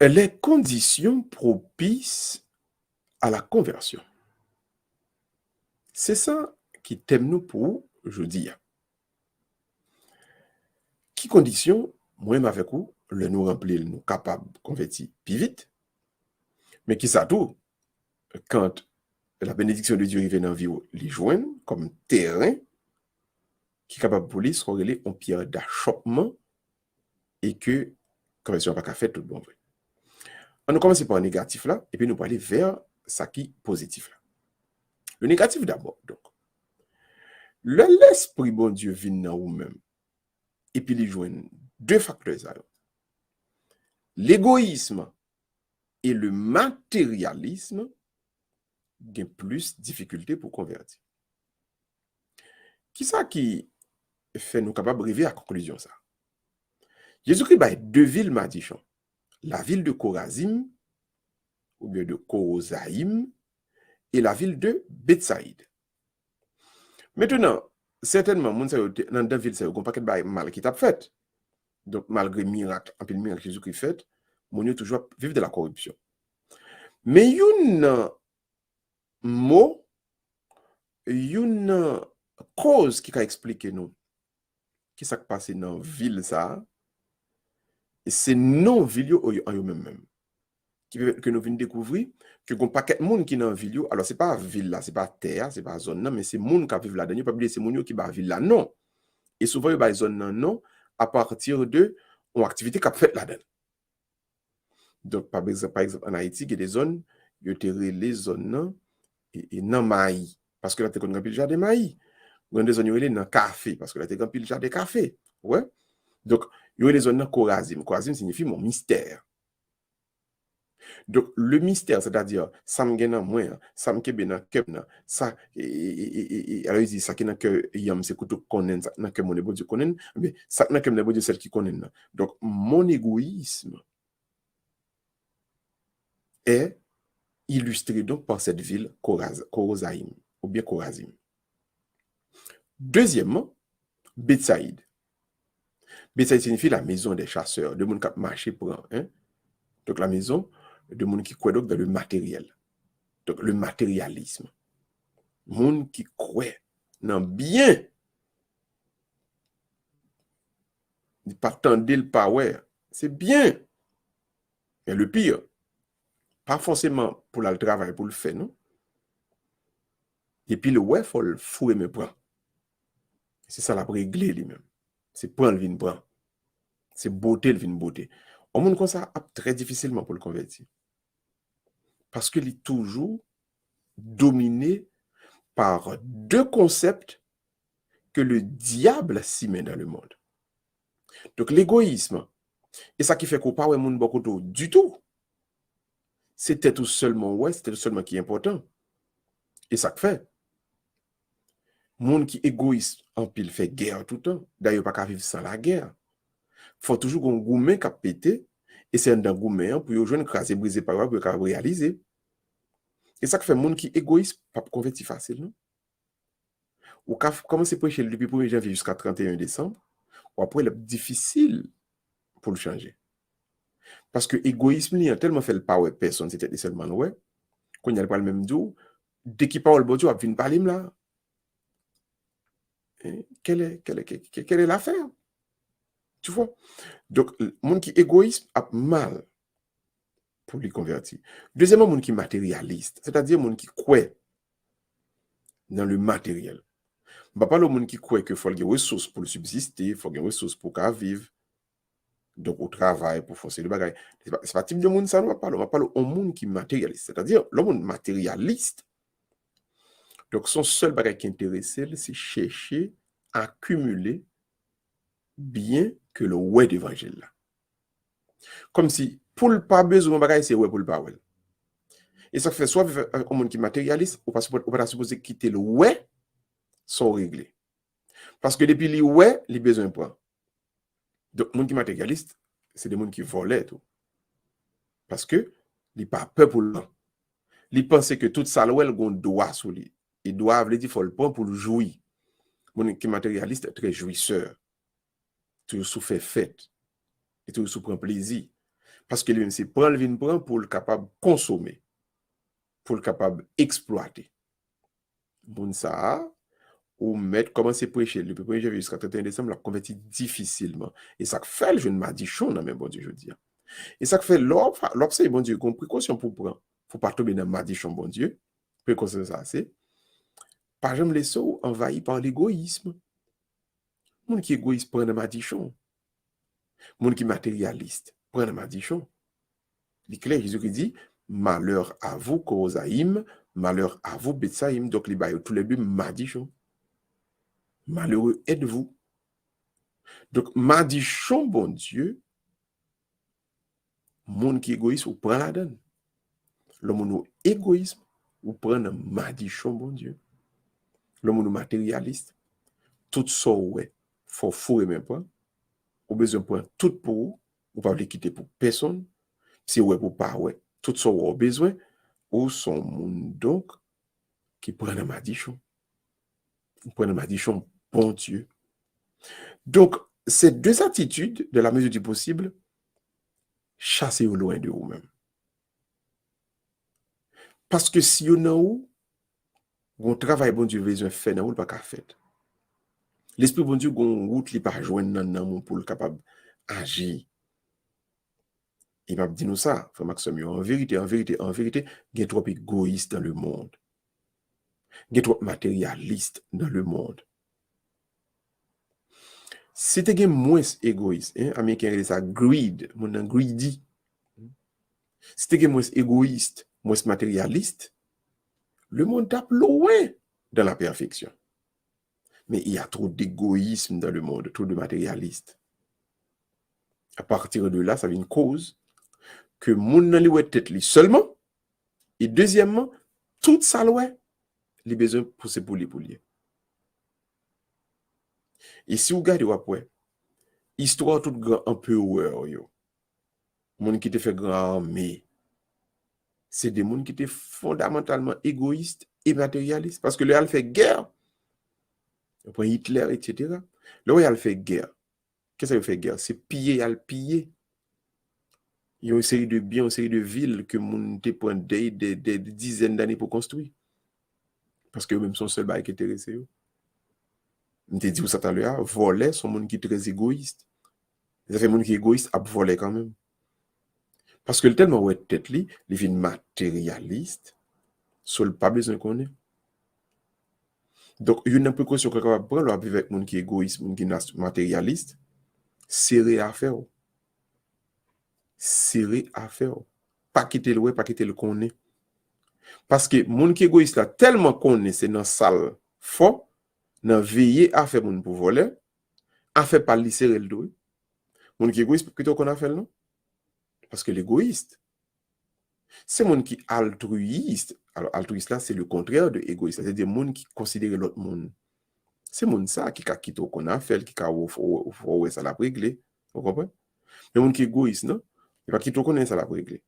Les conditions propices à la conversion. C'est ça qui t'aime nous pour jeudi. Qui condition, moi-même avec vous, le nous remplir, nous capables de convertir plus vite. Mais qui ça tout, quand la bénédiction de Dieu arrive dans la vie, les joindre comme terrain, qui est capable pour lui se relayer en pierre d'achoppement et que conversion n'a pas qu'à faire tout bon vrai. On nous commence par le négatif là, et puis nous aller vers ça qui est positif là. Le négatif d'abord, donc. L'esprit bon Dieu vient dans vous-même, et puis il joint deux facteurs. L'égoïsme et le matérialisme ont plus de difficultés pour convertir. Qui ça qui fait nous capables d'arriver à la conclusion ça? Jésus-Christ a deux villes madichon. La ville de Chorazim, ou bien de Korozaïm, et la ville de Bethsaïde. Maintenant, certainement, dans deux villes, c'est un paquet de mal qui t'a fait. Donc, malgré miracle, un peu de miracle Jésus-Christ fait, mon toujours vivre de la corruption. Mais il y a un mot, il y a une cause qui a expliqué nous, qui s'est passé dans la ville, ça, et c'est non-ville en eux-mêmes. Que nous venons découvrir que il y a un paquet de monde qui est dans la ville. Alors, ce n'est pas la ville là, ce n'est pas terre, ce n'est pas la zone, mais c'est le monde qui vit là-dedans. Il ne faut pas oublier c'est le monde qui vit dans la ville là, non. Et souvent, il y a des zones non, à partir de une activité qui a fait là-dedans. Donc, par exemple, en Haïti, il y a des zones, il y a les zones et non maïs. Parce que là, tu as un jardin de maïs. Il y a des zones où il y a un café, parce que là, tu as un jardin de café. Ouais? Donc, il y a des zones Chorazim. Chorazim signifie mon mystère. Donc, le mystère, c'est-à-dire, ça me gagne moins, ça me gagne ça, alors il dit, ça qui n'a que yam, c'est que tu connais, ça n'a que mon égo, tu connais, mais ça n'a que mon égo, celle qui connaît. Donc, mon égoïsme est illustré donc par cette ville, Korozaïm, ou bien Chorazim. Deuxièmement, Bethsaïde. Bethsaïde signifie la maison des chasseurs, de monde qui marché pour hein? Donc, la maison de monde qui croit donc dans le matériel. Donc, le matérialisme. Monde qui croit dans bien. Il pas tendre le power. C'est bien. Et le pire, pas forcément pour le travail, pour le faire, non? Et puis le ouais, il faut le fouer me prendre. C'est ça la régler lui-même. C'est prendre le vin prendre. C'est beauté le vin beauté. On monde comme ça très difficilement pour le convertir. Parce qu'il est toujours dominé par deux concepts que le diable s'y met dans le monde. Donc l'égoïsme, et ça qui fait qu'on parle monde beaucoup du tout. C'était tout seulement c'était tout seulement qui est important. Et ça que fait. Monde qui est égoïste en pile fait guerre tout le temps. D'ailleurs pas qu'à vivre sans la guerre. Faut toujours qu'on gourmet qui a pété et c'est un gourmet pour yo joindre craser briser par pour qu'à réaliser. Et ça que fait monde qui est égoïste pas convertir facile non. Ou quand commencer prêcher depuis 1er janvier jusqu'à 31 décembre, ou après il est difficile pour le changer. Parce que l'égoïsme, il a tellement fait le power personne, c'était seulement ouais. Quand il n'y a pas le même jour, dès qu'il parle, bon Dieu, il vient parler là. Quelle est l'affaire? Tu vois? Donc, monde qui égoïste a mal pour les convertir. Deuxièmement, monde qui matérialiste, c'est-à-dire monde qui croit dans le matériel. On va pas le monde qui croit que faut des ressources pour le subsister, faut des ressources pour qu'à vivre, donc au travail pour forcer le bagage. C'est pas type de monde ça, on va parler au monde qui matérialiste, c'est-à-dire le monde matérialiste. Donc son seul bagage qui intéresse, c'est chercher à accumuler bien que le ouais d'évangile là. Comme si pour le pas besoin bagage c'est ouais pour le pas ouais. Et ça fait soit avec un monde qui matérialiste ou pas supposé quitter le ouais sans régler. Parce que depuis les ouais, les besoins point. Donc monde qui matérialiste, c'est des gens qui volaient tout. Parce que ils pas peur pour le. Ils pensaient que toute ça là gon droit sur lui. Ils doivent les dire faut le prendre pour le jouir. Monde qui matérialiste est très jouisseur. Toujours sous fait fête. Et toujours sous prend plaisir. Parce que lui-même c'est prendre le prend pour le capable consommer, pour le capable exploiter. Bon ça ou mettre commencer à prêcher le 1er janvier jusqu'à 31 décembre la convertit difficilement et ça fait le jeune madichon dans même bon Dieu je dis. Et ça fait l'observe bon Dieu comme précaution pour prendre faut pas tomber dans madichon bon Dieu. Précaution ça c'est pas jamais laisser envahi par l'égoïsme. Monde qui égoïste prend dans madichon. Monde qui matérialiste prend dans madichon. Il clair Jésus qui dit malheur à vous Corosaïm, malheur à vous Betsaïm, donc les bails tous les deux madichon. Malheureux êtes-vous. Donc, madichon, bon Dieu, monde qui est égoïste, ou prend la donne. Le monde égoïsme, ou prend un madichon, bon Dieu. Le monde matérialiste, tout ça, ouais, faut fourrer même pas. Ou besoin de prendre tout pour vous, ou pas les quitter pour personne. Si ouais pour pas, ouais, tout ça, ouais, besoin, ou son monde donc, qui prend un madichon. Ou prend un madichon, bon Dieu. Donc, ces deux attitudes, de la mesure du possible, chassez au loin de vous-même. Parce que si vous avez un travail, bon Dieu, besoin de faire, vous pas qu'à faire. L'esprit, bon Dieu, une route, il pas joindre dans pour le capable d'agir. Il m'a dit nous ça, frère Maxime, en vérité, il y a trop égoïste dans le monde. Il y a trop matérialiste dans le monde. Si tu es moins égoïste, américain, il dit ça greed, mon greedy. Si tu es moins égoïste, moins matérialiste, le monde tape loin dans la perfection. Mais il y a trop d'égoïsme dans le monde, trop de matérialistes. À partir de là, ça vient une cause que moun nan li wè tête li seulement, et deuxièmement, tout ça l'ouè, li besoin pour se pour li. Et si vous regardez après, histoire tout grand un peu yo. Moun qui te fait grand mais c'est des moun qui étaient fondamentalement égoïstes et matérialistes parce que le al fait guerre. Après Hitler etc. Le al fait guerre. Qu'est-ce que ça fait guerre? C'est piller al piller. Il y a une série de biens, une série de villes que moun te prend des dizaines d'années pour construire. Parce que même son seul bail qui intéressé yo. Je te dis ça tout à l'heure, voler sont moun qui très égoïste. Ça fait moun qui égoïste à voler quand même. Parce que tellement ouais tête li, il vient matérialiste, seul pas besoin qu'on ait. Donc une précaution qu'on va prendre avec moun qui égoïste, moun qui matérialiste, serrer à faire. Serrer à faire. Pas quitter le ouais, pas quitter le connaît. Parce que moun qui égoïste là tellement connaît c'est dans salle fort, dans veiller à faire moun pour voler, à faire pas li serrer le dos. Moun qui égoïste plutôt qu'on a fait non? Parce que l'égoïste, c'est moun qui altruiste. Alors altruiste là c'est le contraire de égoïste, c'est-à-dire moun qui considère l'autre monde. C'est moun ça qui a quitté qu'on a fait, qui a ouais ça l'a réglé. Vous comprenez? Mais moun qui égoïste non, il va quitter qu'on ça l'a réglé.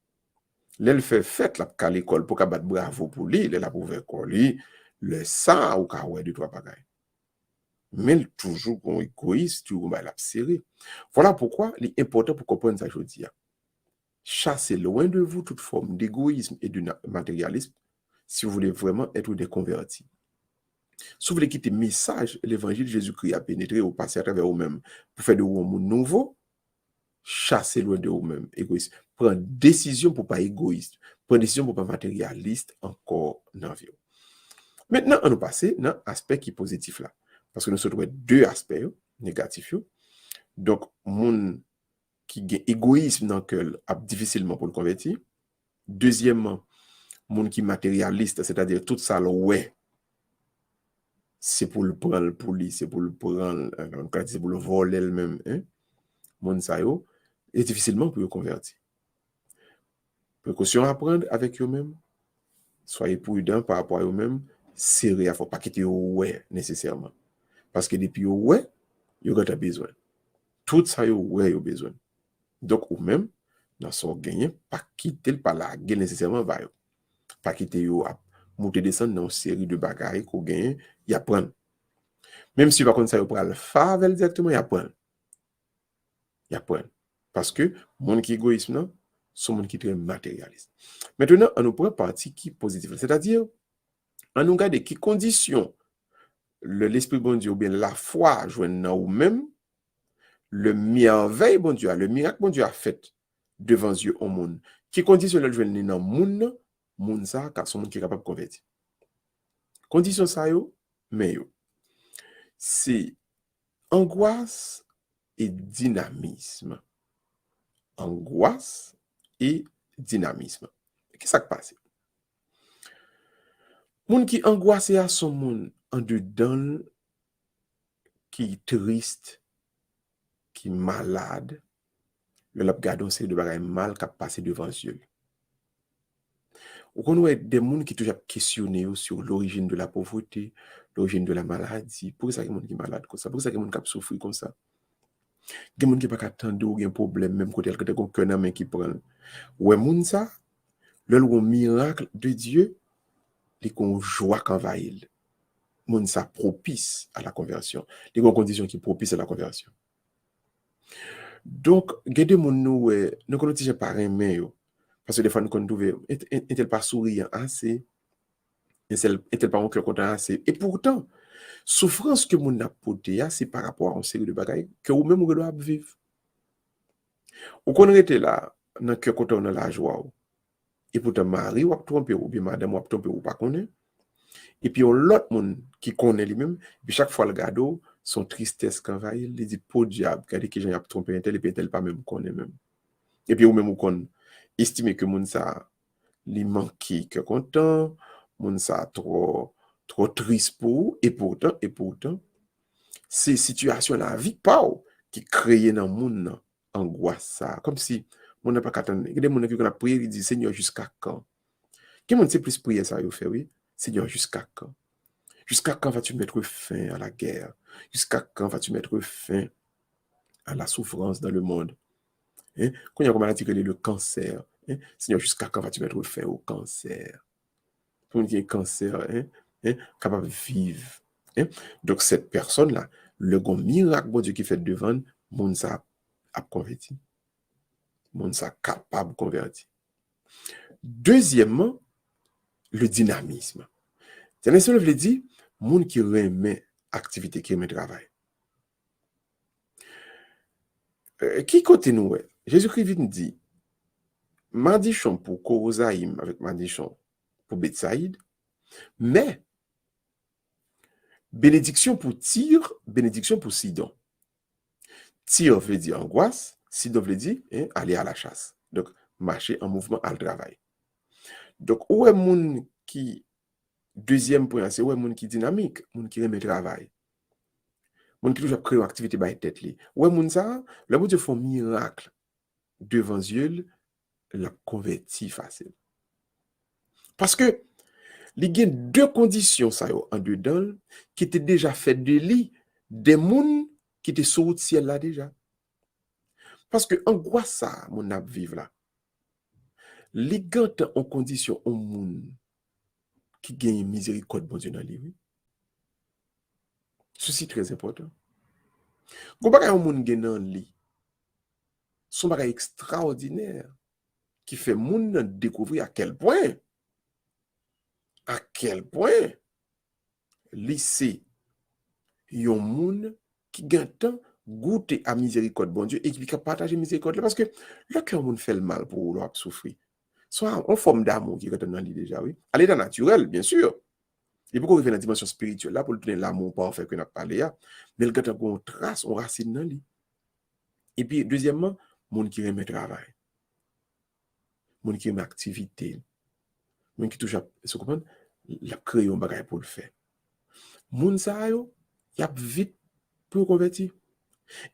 L'elle fait fête là à l'école pour qu'à battre bravo pour lui, elle a pour faire lui, le ça ou qu'à ouais deux trois bagages. Mais toujours qu'on égoïste, toujours bah l'a serré. Voilà pourquoi il est important pour comprendre ça aujourd'hui. Chassez loin de vous toute forme d'égoïsme et de matérialisme si vous voulez vraiment être des convertis. Si vous voulez quitter message, l'évangile de Jésus-Christ a pénétré ou passé à travers vous-même pour faire de vous un monde nouveau, chassez loin de vous-même, égoïste. Prendre décision pour pas égoïste. Prendre décision pour pas matérialiste encore dans la vie. Maintenant, on nous passe dans l'aspect qui est positif là. Parce que nous sommes deux aspects négatifs. Donc, monde qui a égoïsme dans le cœur a difficilement pour le convertir. Deuxièmement, monde qui est matérialiste, c'est-à-dire tout ça, ouais, c'est pour le prendre pour lui, c'est pour le prendre, c'est pour le voler elle-même. Monde ça, est difficilement pour le convertir. Précaution à prendre avec eux-mêmes. Soyez prudents par rapport à eux-mêmes. Serré, il ne faut pas quitter ouais nécessairement. Parce que depuis ouais, il y a besoin. Tout ça, ouais, il y a besoin. Donc, ou même, dans son gagné, pas quitter le palais nécessairement, pas quitter yo, monter descendre dans une série de bagailles qu'on gagne, il apprend. Même si par contre ça, il prend le faire directement, il apprend. Il apprend. Parce que, mon qui est égoïsme, non, c'est mon qui est très matérialiste. Maintenant, on nous prend partie qui est positive. C'est-à-dire, on nous regarde qui conditions l'esprit bon Dieu ou bien la foi joigne dans ou même le merveille bon Dieu, le miracle bon Dieu a fait devant Dieu au monde. Qui condition le joindre dans monde, monde ça car son monde qui est capable de convertir. Condition ça yo, mais yo. C'est angoisse et dynamisme. Angoisse et dynamisme. Qu'est-ce qui se passe? Moun qui angoisse à son monde en dedans qui est triste, qui est malade, le l'a gardé une série de bagages mal qui a passé devant Dieu. Ou qu'on voit des gens qui toujours questionné sur l'origine de la pauvreté, l'origine de la maladie. Pourquoi ça, il y a des gens qui sont malades comme ça? Pourquoi ça, il y a des gens qui souffrent comme ça? Il y a des gens qui ne peuvent pas attendre ou un problème, même quand il y a quelqu'un qui prend. Ou un monde ça, le miracle de Dieu, il y a une joie qui envahit. Monde ça propice à la conversion. Il y a une condition qui propice à la conversion. Donc, il y a des gens nous connaissons pas aimer. Parce que des fois, nous connaissons, est-elle pas souriant assez? Est-elle pas un cœur content assez? Et pourtant, souffrance que mon a portée, c'est par rapport à une série de bagailles que vous-même vous devez vivre. Ou qu'on était là, dans le cœur content, dans la joie. Et pourtant, Marie, ou trompé, ou bien madame, ou trompé, ou pas connaît. Et puis, on l'autre monde qui connaît lui-même, puis chaque fois le gado, son tristesse quand va, il dit, pour diable, regardez que j'ai trompé un tel, et puis tel pas même connaît même. Et puis, ou même, ou qu'on estime que mon ça, li manque que content, mon ça trop triste pour, et pourtant, ces situations la vie pas qui créent dans mon angoisse ça, comme si mon n'a pas qu'attendre. Il y a des gens qui ont prié, ils disent Seigneur jusqu'à quand? Qui monde sait plus prier ça, il fait oui, Seigneur jusqu'à quand? Jusqu'à quand vas-tu mettre fin à la guerre? Jusqu'à quand vas-tu mettre fin à la souffrance dans le monde? Quand il y a une maladie qui est le cancer, Seigneur, jusqu'à quand vas-tu mettre fin au cancer? Pour qui est cancer, capable de vivre. Donc, cette personne-là, le grand miracle, bon Dieu, qui fait devant, moun ça a converti. Moun ça capable de convertir. Deuxièmement, le dynamisme. C'est-à-dire, je veut dire, moun qui remet activité, qui remet travail. Qui côté nous, Jésus-Christ dit, Mardichon pour Korosaïm avec Mardichon pour Bethsaïde, mais bénédiction pour Tyr, bénédiction pour Sidon. Tyr veut dire angoisse, Sidon veut dire aller à la chasse. Donc, marcher en mouvement à le travail. Donc, où est moun qui, deuxième point, c'est où est moun qui dynamique, moun qui remet travail. Moun qui toujours créer une activité by tête li. Où est moun ça, le bon Dieu fait un miracle devant Dieu, la converti facile. Parce que, il y a deux conditions ça en dedans qui étaient déjà faites de lui des moun qui étaient sortis ciel là déjà. Parce que angoisse ça mon ap vivre là. Les gants en condition au moun qui gagne miséricorde bon Dieu dans lui. Ceci est très important. Go bagay un moun gagne dans lui. Son bagay extraordinaire qui fait moun découvrir à quel point lycée yon moun qui gantan goûter à miséricorde bon Dieu et qui peut partager miséricorde là, parce que le cœur moun fait le mal pour l'on souffrir. Soit en forme d'amour qui est dans lui déjà, oui. À l'état naturel, bien sûr. Et pourquoi il fait dans la dimension spirituelle là pour le donner l'amour parfait que nous avons parlé là, mais le gars a une trace, une racine dans lui. Et puis deuxièmement, moun qui remet travail. Moun qui remet activité. Moun qui touche à, vous comprenez, la créer un bagage pour le faire. Moun sa yo, y a vite pour convertir.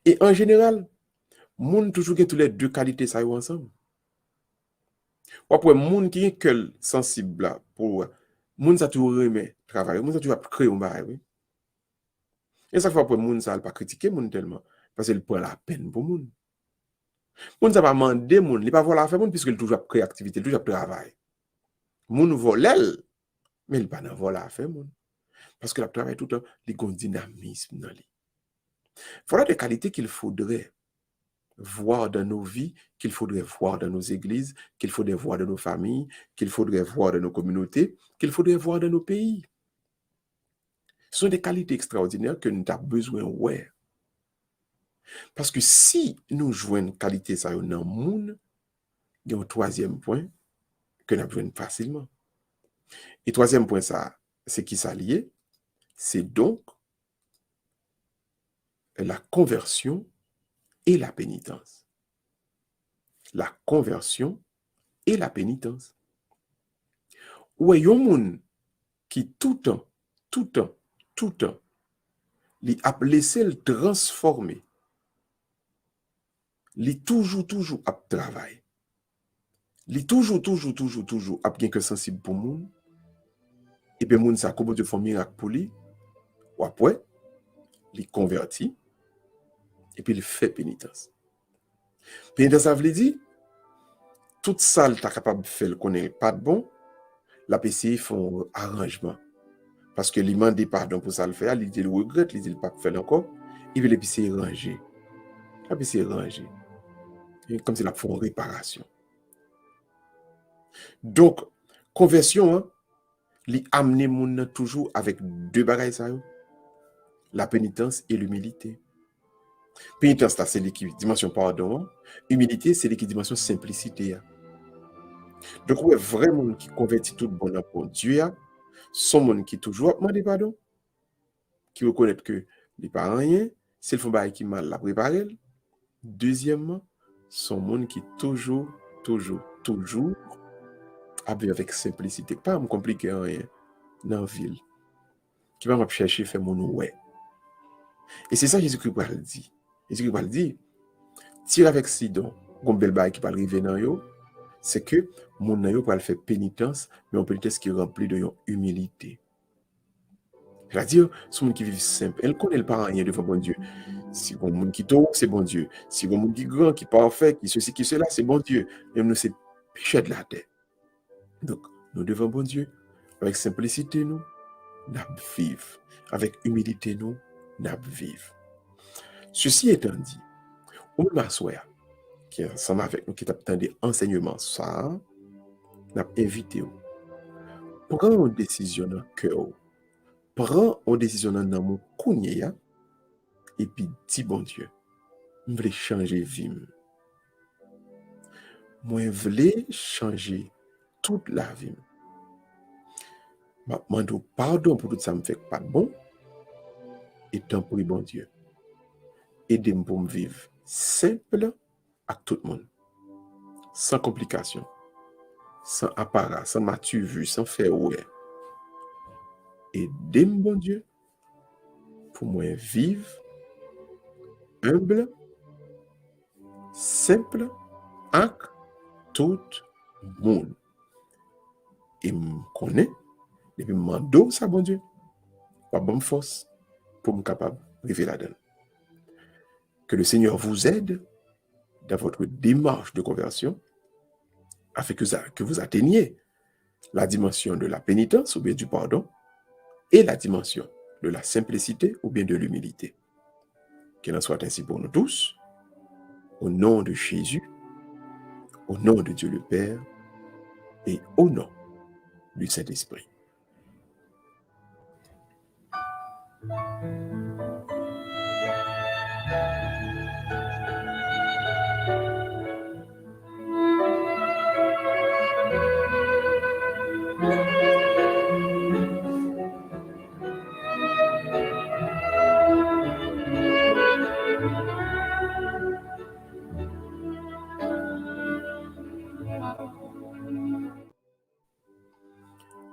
Et en général, moun toujours que tous les deux qualités ça yo ensemble. Ou après moun qui est que sensible là pour moun sa toujours remet travail, moun sa toujours créer un bagage, oui. Et ça fois pour moun ça pas critiquer moun tellement parce qu'il prend la peine pour moun. Moun ça pas demander moun, il pas voilà faire moun puisque il toujours créer activité, il toujours travail. Moun volel, mais il pas dans voilà faire moun. Parce que la travail tout le temps, il y a un dynamisme dans lui. Voilà des qualités qu'il faudrait voir dans nos vies, qu'il faudrait voir dans nos églises, qu'il faudrait voir dans nos familles, qu'il faudrait voir dans nos communautés, qu'il faudrait voir dans nos pays. Ce sont des qualités extraordinaires que nous avons besoin de voir. Parce que si nous jouons une qualité ça dans le monde, il y a un troisième point que nous avons besoin facilement. Et troisième point, ça, c'est qui s'allie, c'est donc la conversion et la pénitence. La conversion et la pénitence. Ou yon moun qui tout temps, li a laissé le transformer. Li toujours ap travail. Li toujours ap gen que sensible pour moun. Et puis moun sa kobo de font miracle pour lui. Ou après, li converti. Et puis il fait pénitence. Pénitence, ça veut dire, tout ça, tu es capable de faire, qu'on n'est pas de bon, la PCI font arrangement. Parce que lui demande pardon pour ça le faire, il dit le regrette, il dit le pas faire encore, il veut les PCI ranger. La PCI ranger. Comme si la font réparation. Donc, conversion, hein, li amener moun toujours avec deux bagages ça, la pénitence et l'humilité. Pénitence, c'est dimension pardon. Humilité, c'est dimension simplicité. Donc, ouais, vraiment qui convertit tout bon pour Dieu, son monde qui toujours demande pardon, qui reconnaît que les parents rien, c'est le fond qui mal la préparer. Deuxièmement, son monde qui toujours avec simplicité, pas me compliquer rien dans la ville, qui va me chercher faire mon ouais. Et c'est ça Jésus-Christ va le dire. Jésus-Christ va le dire, tire avec Sidon, comme bel bail qui va arriver dans yo, c'est que mon nayo va le faire pénitence, mais une pénitence qui est remplie de humilité. C'est-à-dire, ce monde qui vit simple, elle connaît le parent rien devant bon Dieu. Si on monde qui tôt, c'est bon Dieu. Si on monde qui grand, qui parfait, qui ceci, qui cela, c'est bon Dieu. Même nous, c'est péché de la terre. Donc, nous devons bon Dieu, avec simplicité, nous vivons. Avec humilité, nous vivons. Ceci étant dit, on m'assoit, qui est ensemble avec nous, qui t'attend des enseignements, ça, n'a invité. Prends une décision dans le cœur. Prends une décision dans mon kounye, et puis dis bon Dieu, je veux changer vie. Moi, je veux changer toute la vie. Je demande pardon pour tout ça, me fait pas de bon. Et tant pour bon Dieu. Aidez-moi pour me vivre simple avec tout le monde. Sans complications. Sans apparat, sans matu vu, sans faire ouais. Aidez-moi, bon Dieu, pour moi vivre humble, simple avec tout le monde. Et me connaît, et puis me demande ça, bon Dieu, pas bonne force pour me capable de vivre là-dedans. Que le Seigneur vous aide dans votre démarche de conversion afin que vous atteigniez la dimension de la pénitence ou bien du pardon et la dimension de la simplicité ou bien de l'humilité. Qu'il en soit ainsi pour nous tous, au nom de Jésus, au nom de Dieu le Père et au nom du Saint-Esprit.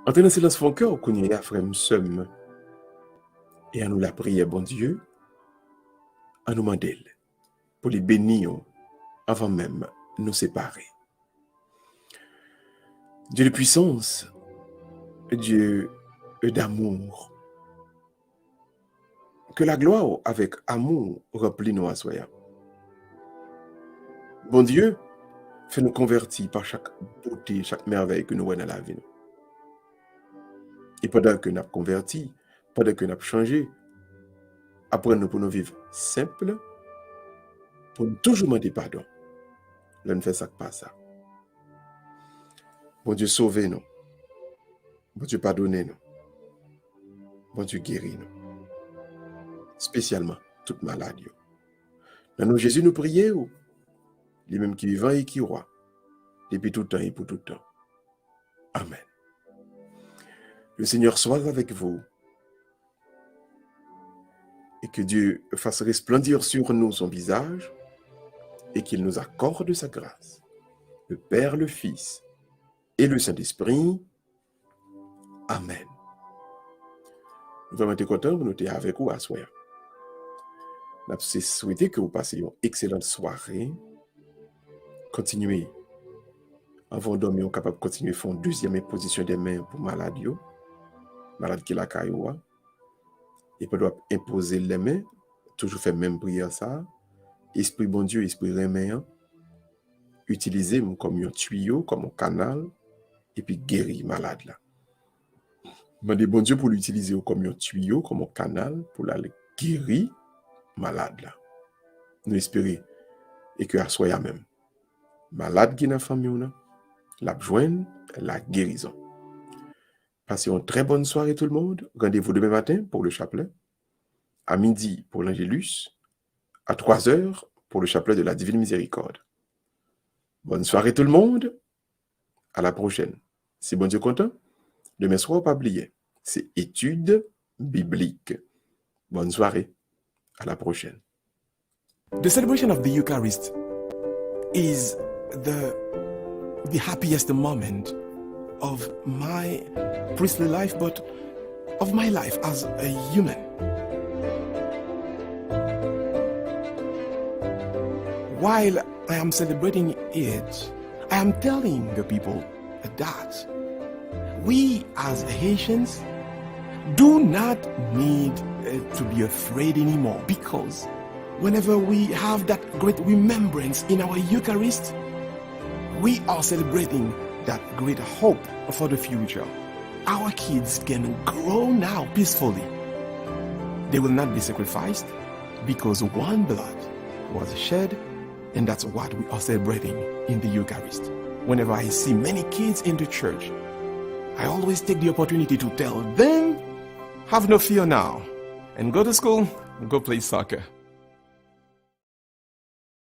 Entrez dans le silence fond cœur, qu'on y a frère somme, et à nous la prière, bon Dieu, à nous demander pour les bénir avant même nous séparer. Dieu de puissance, Dieu d'amour, que la gloire avec amour remplit nos assoyants. Bon Dieu, fais-nous convertir par chaque beauté, chaque merveille que nous voyons dans la vie. Et pendant que nous avons converti, pendant que nous avons changé, apprenons pour nous vivre simple, pour nous toujours demander pardon. Là, nous faisons ça pas ça. Bon Dieu, sauvez-nous. Bon Dieu, pardonnez-nous. Bon Dieu, guéris-nous. Spécialement, toute maladie. Dans nous, Jésus, nous prions, les mêmes qui vivent et qui roi, depuis tout temps et pour tout temps. Amen. Le Seigneur soit avec vous et que Dieu fasse resplendir sur nous son visage et qu'il nous accorde sa grâce. Le Père, le Fils et le Saint-Esprit. Amen. Nous sommes très contents de nous être avec vous à soir. Nous souhaitons que vous passiez une excellente soirée. Continuez. Avant de dormir, capable de continuer à faire une deuxième position des mains pour malade qui la caillou. Et puis doit imposer les mains, toujours faire même prière ça. Esprit bon Dieu, esprit reméant, utilisez comme un tuyau, comme un canal, et puis guérir malade là. Demandez bon Dieu pour l'utiliser comme un tuyau, comme un canal, pour la guérir malade là. Nous espérons et que à soi même. Malade qui n'a famille, la joindre la guérison. Passez une très bonne soirée tout le monde. Rendez-vous demain matin pour le chapelet, à midi pour l'Angélus, à 3h pour le chapelet de la Divine Miséricorde. Bonne soirée tout le monde. À la prochaine. Si bon Dieu content, demain soir, pas oublier, c'est étude biblique. Bonne soirée. À la prochaine. The celebration of the Eucharist is the happiest moment of my priestly life, but of my life as a human. While I am celebrating it, I am telling the people that we as Haitians do not need to be afraid anymore, because whenever we have that great remembrance in our Eucharist, we are celebrating that great hope for the future. Our kids can grow now peacefully. They will not be sacrificed because one blood was shed, and that's what we are celebrating in the Eucharist. Whenever I see many kids in the church, I always take the opportunity to tell them, have no fear now, and go to school, go play soccer.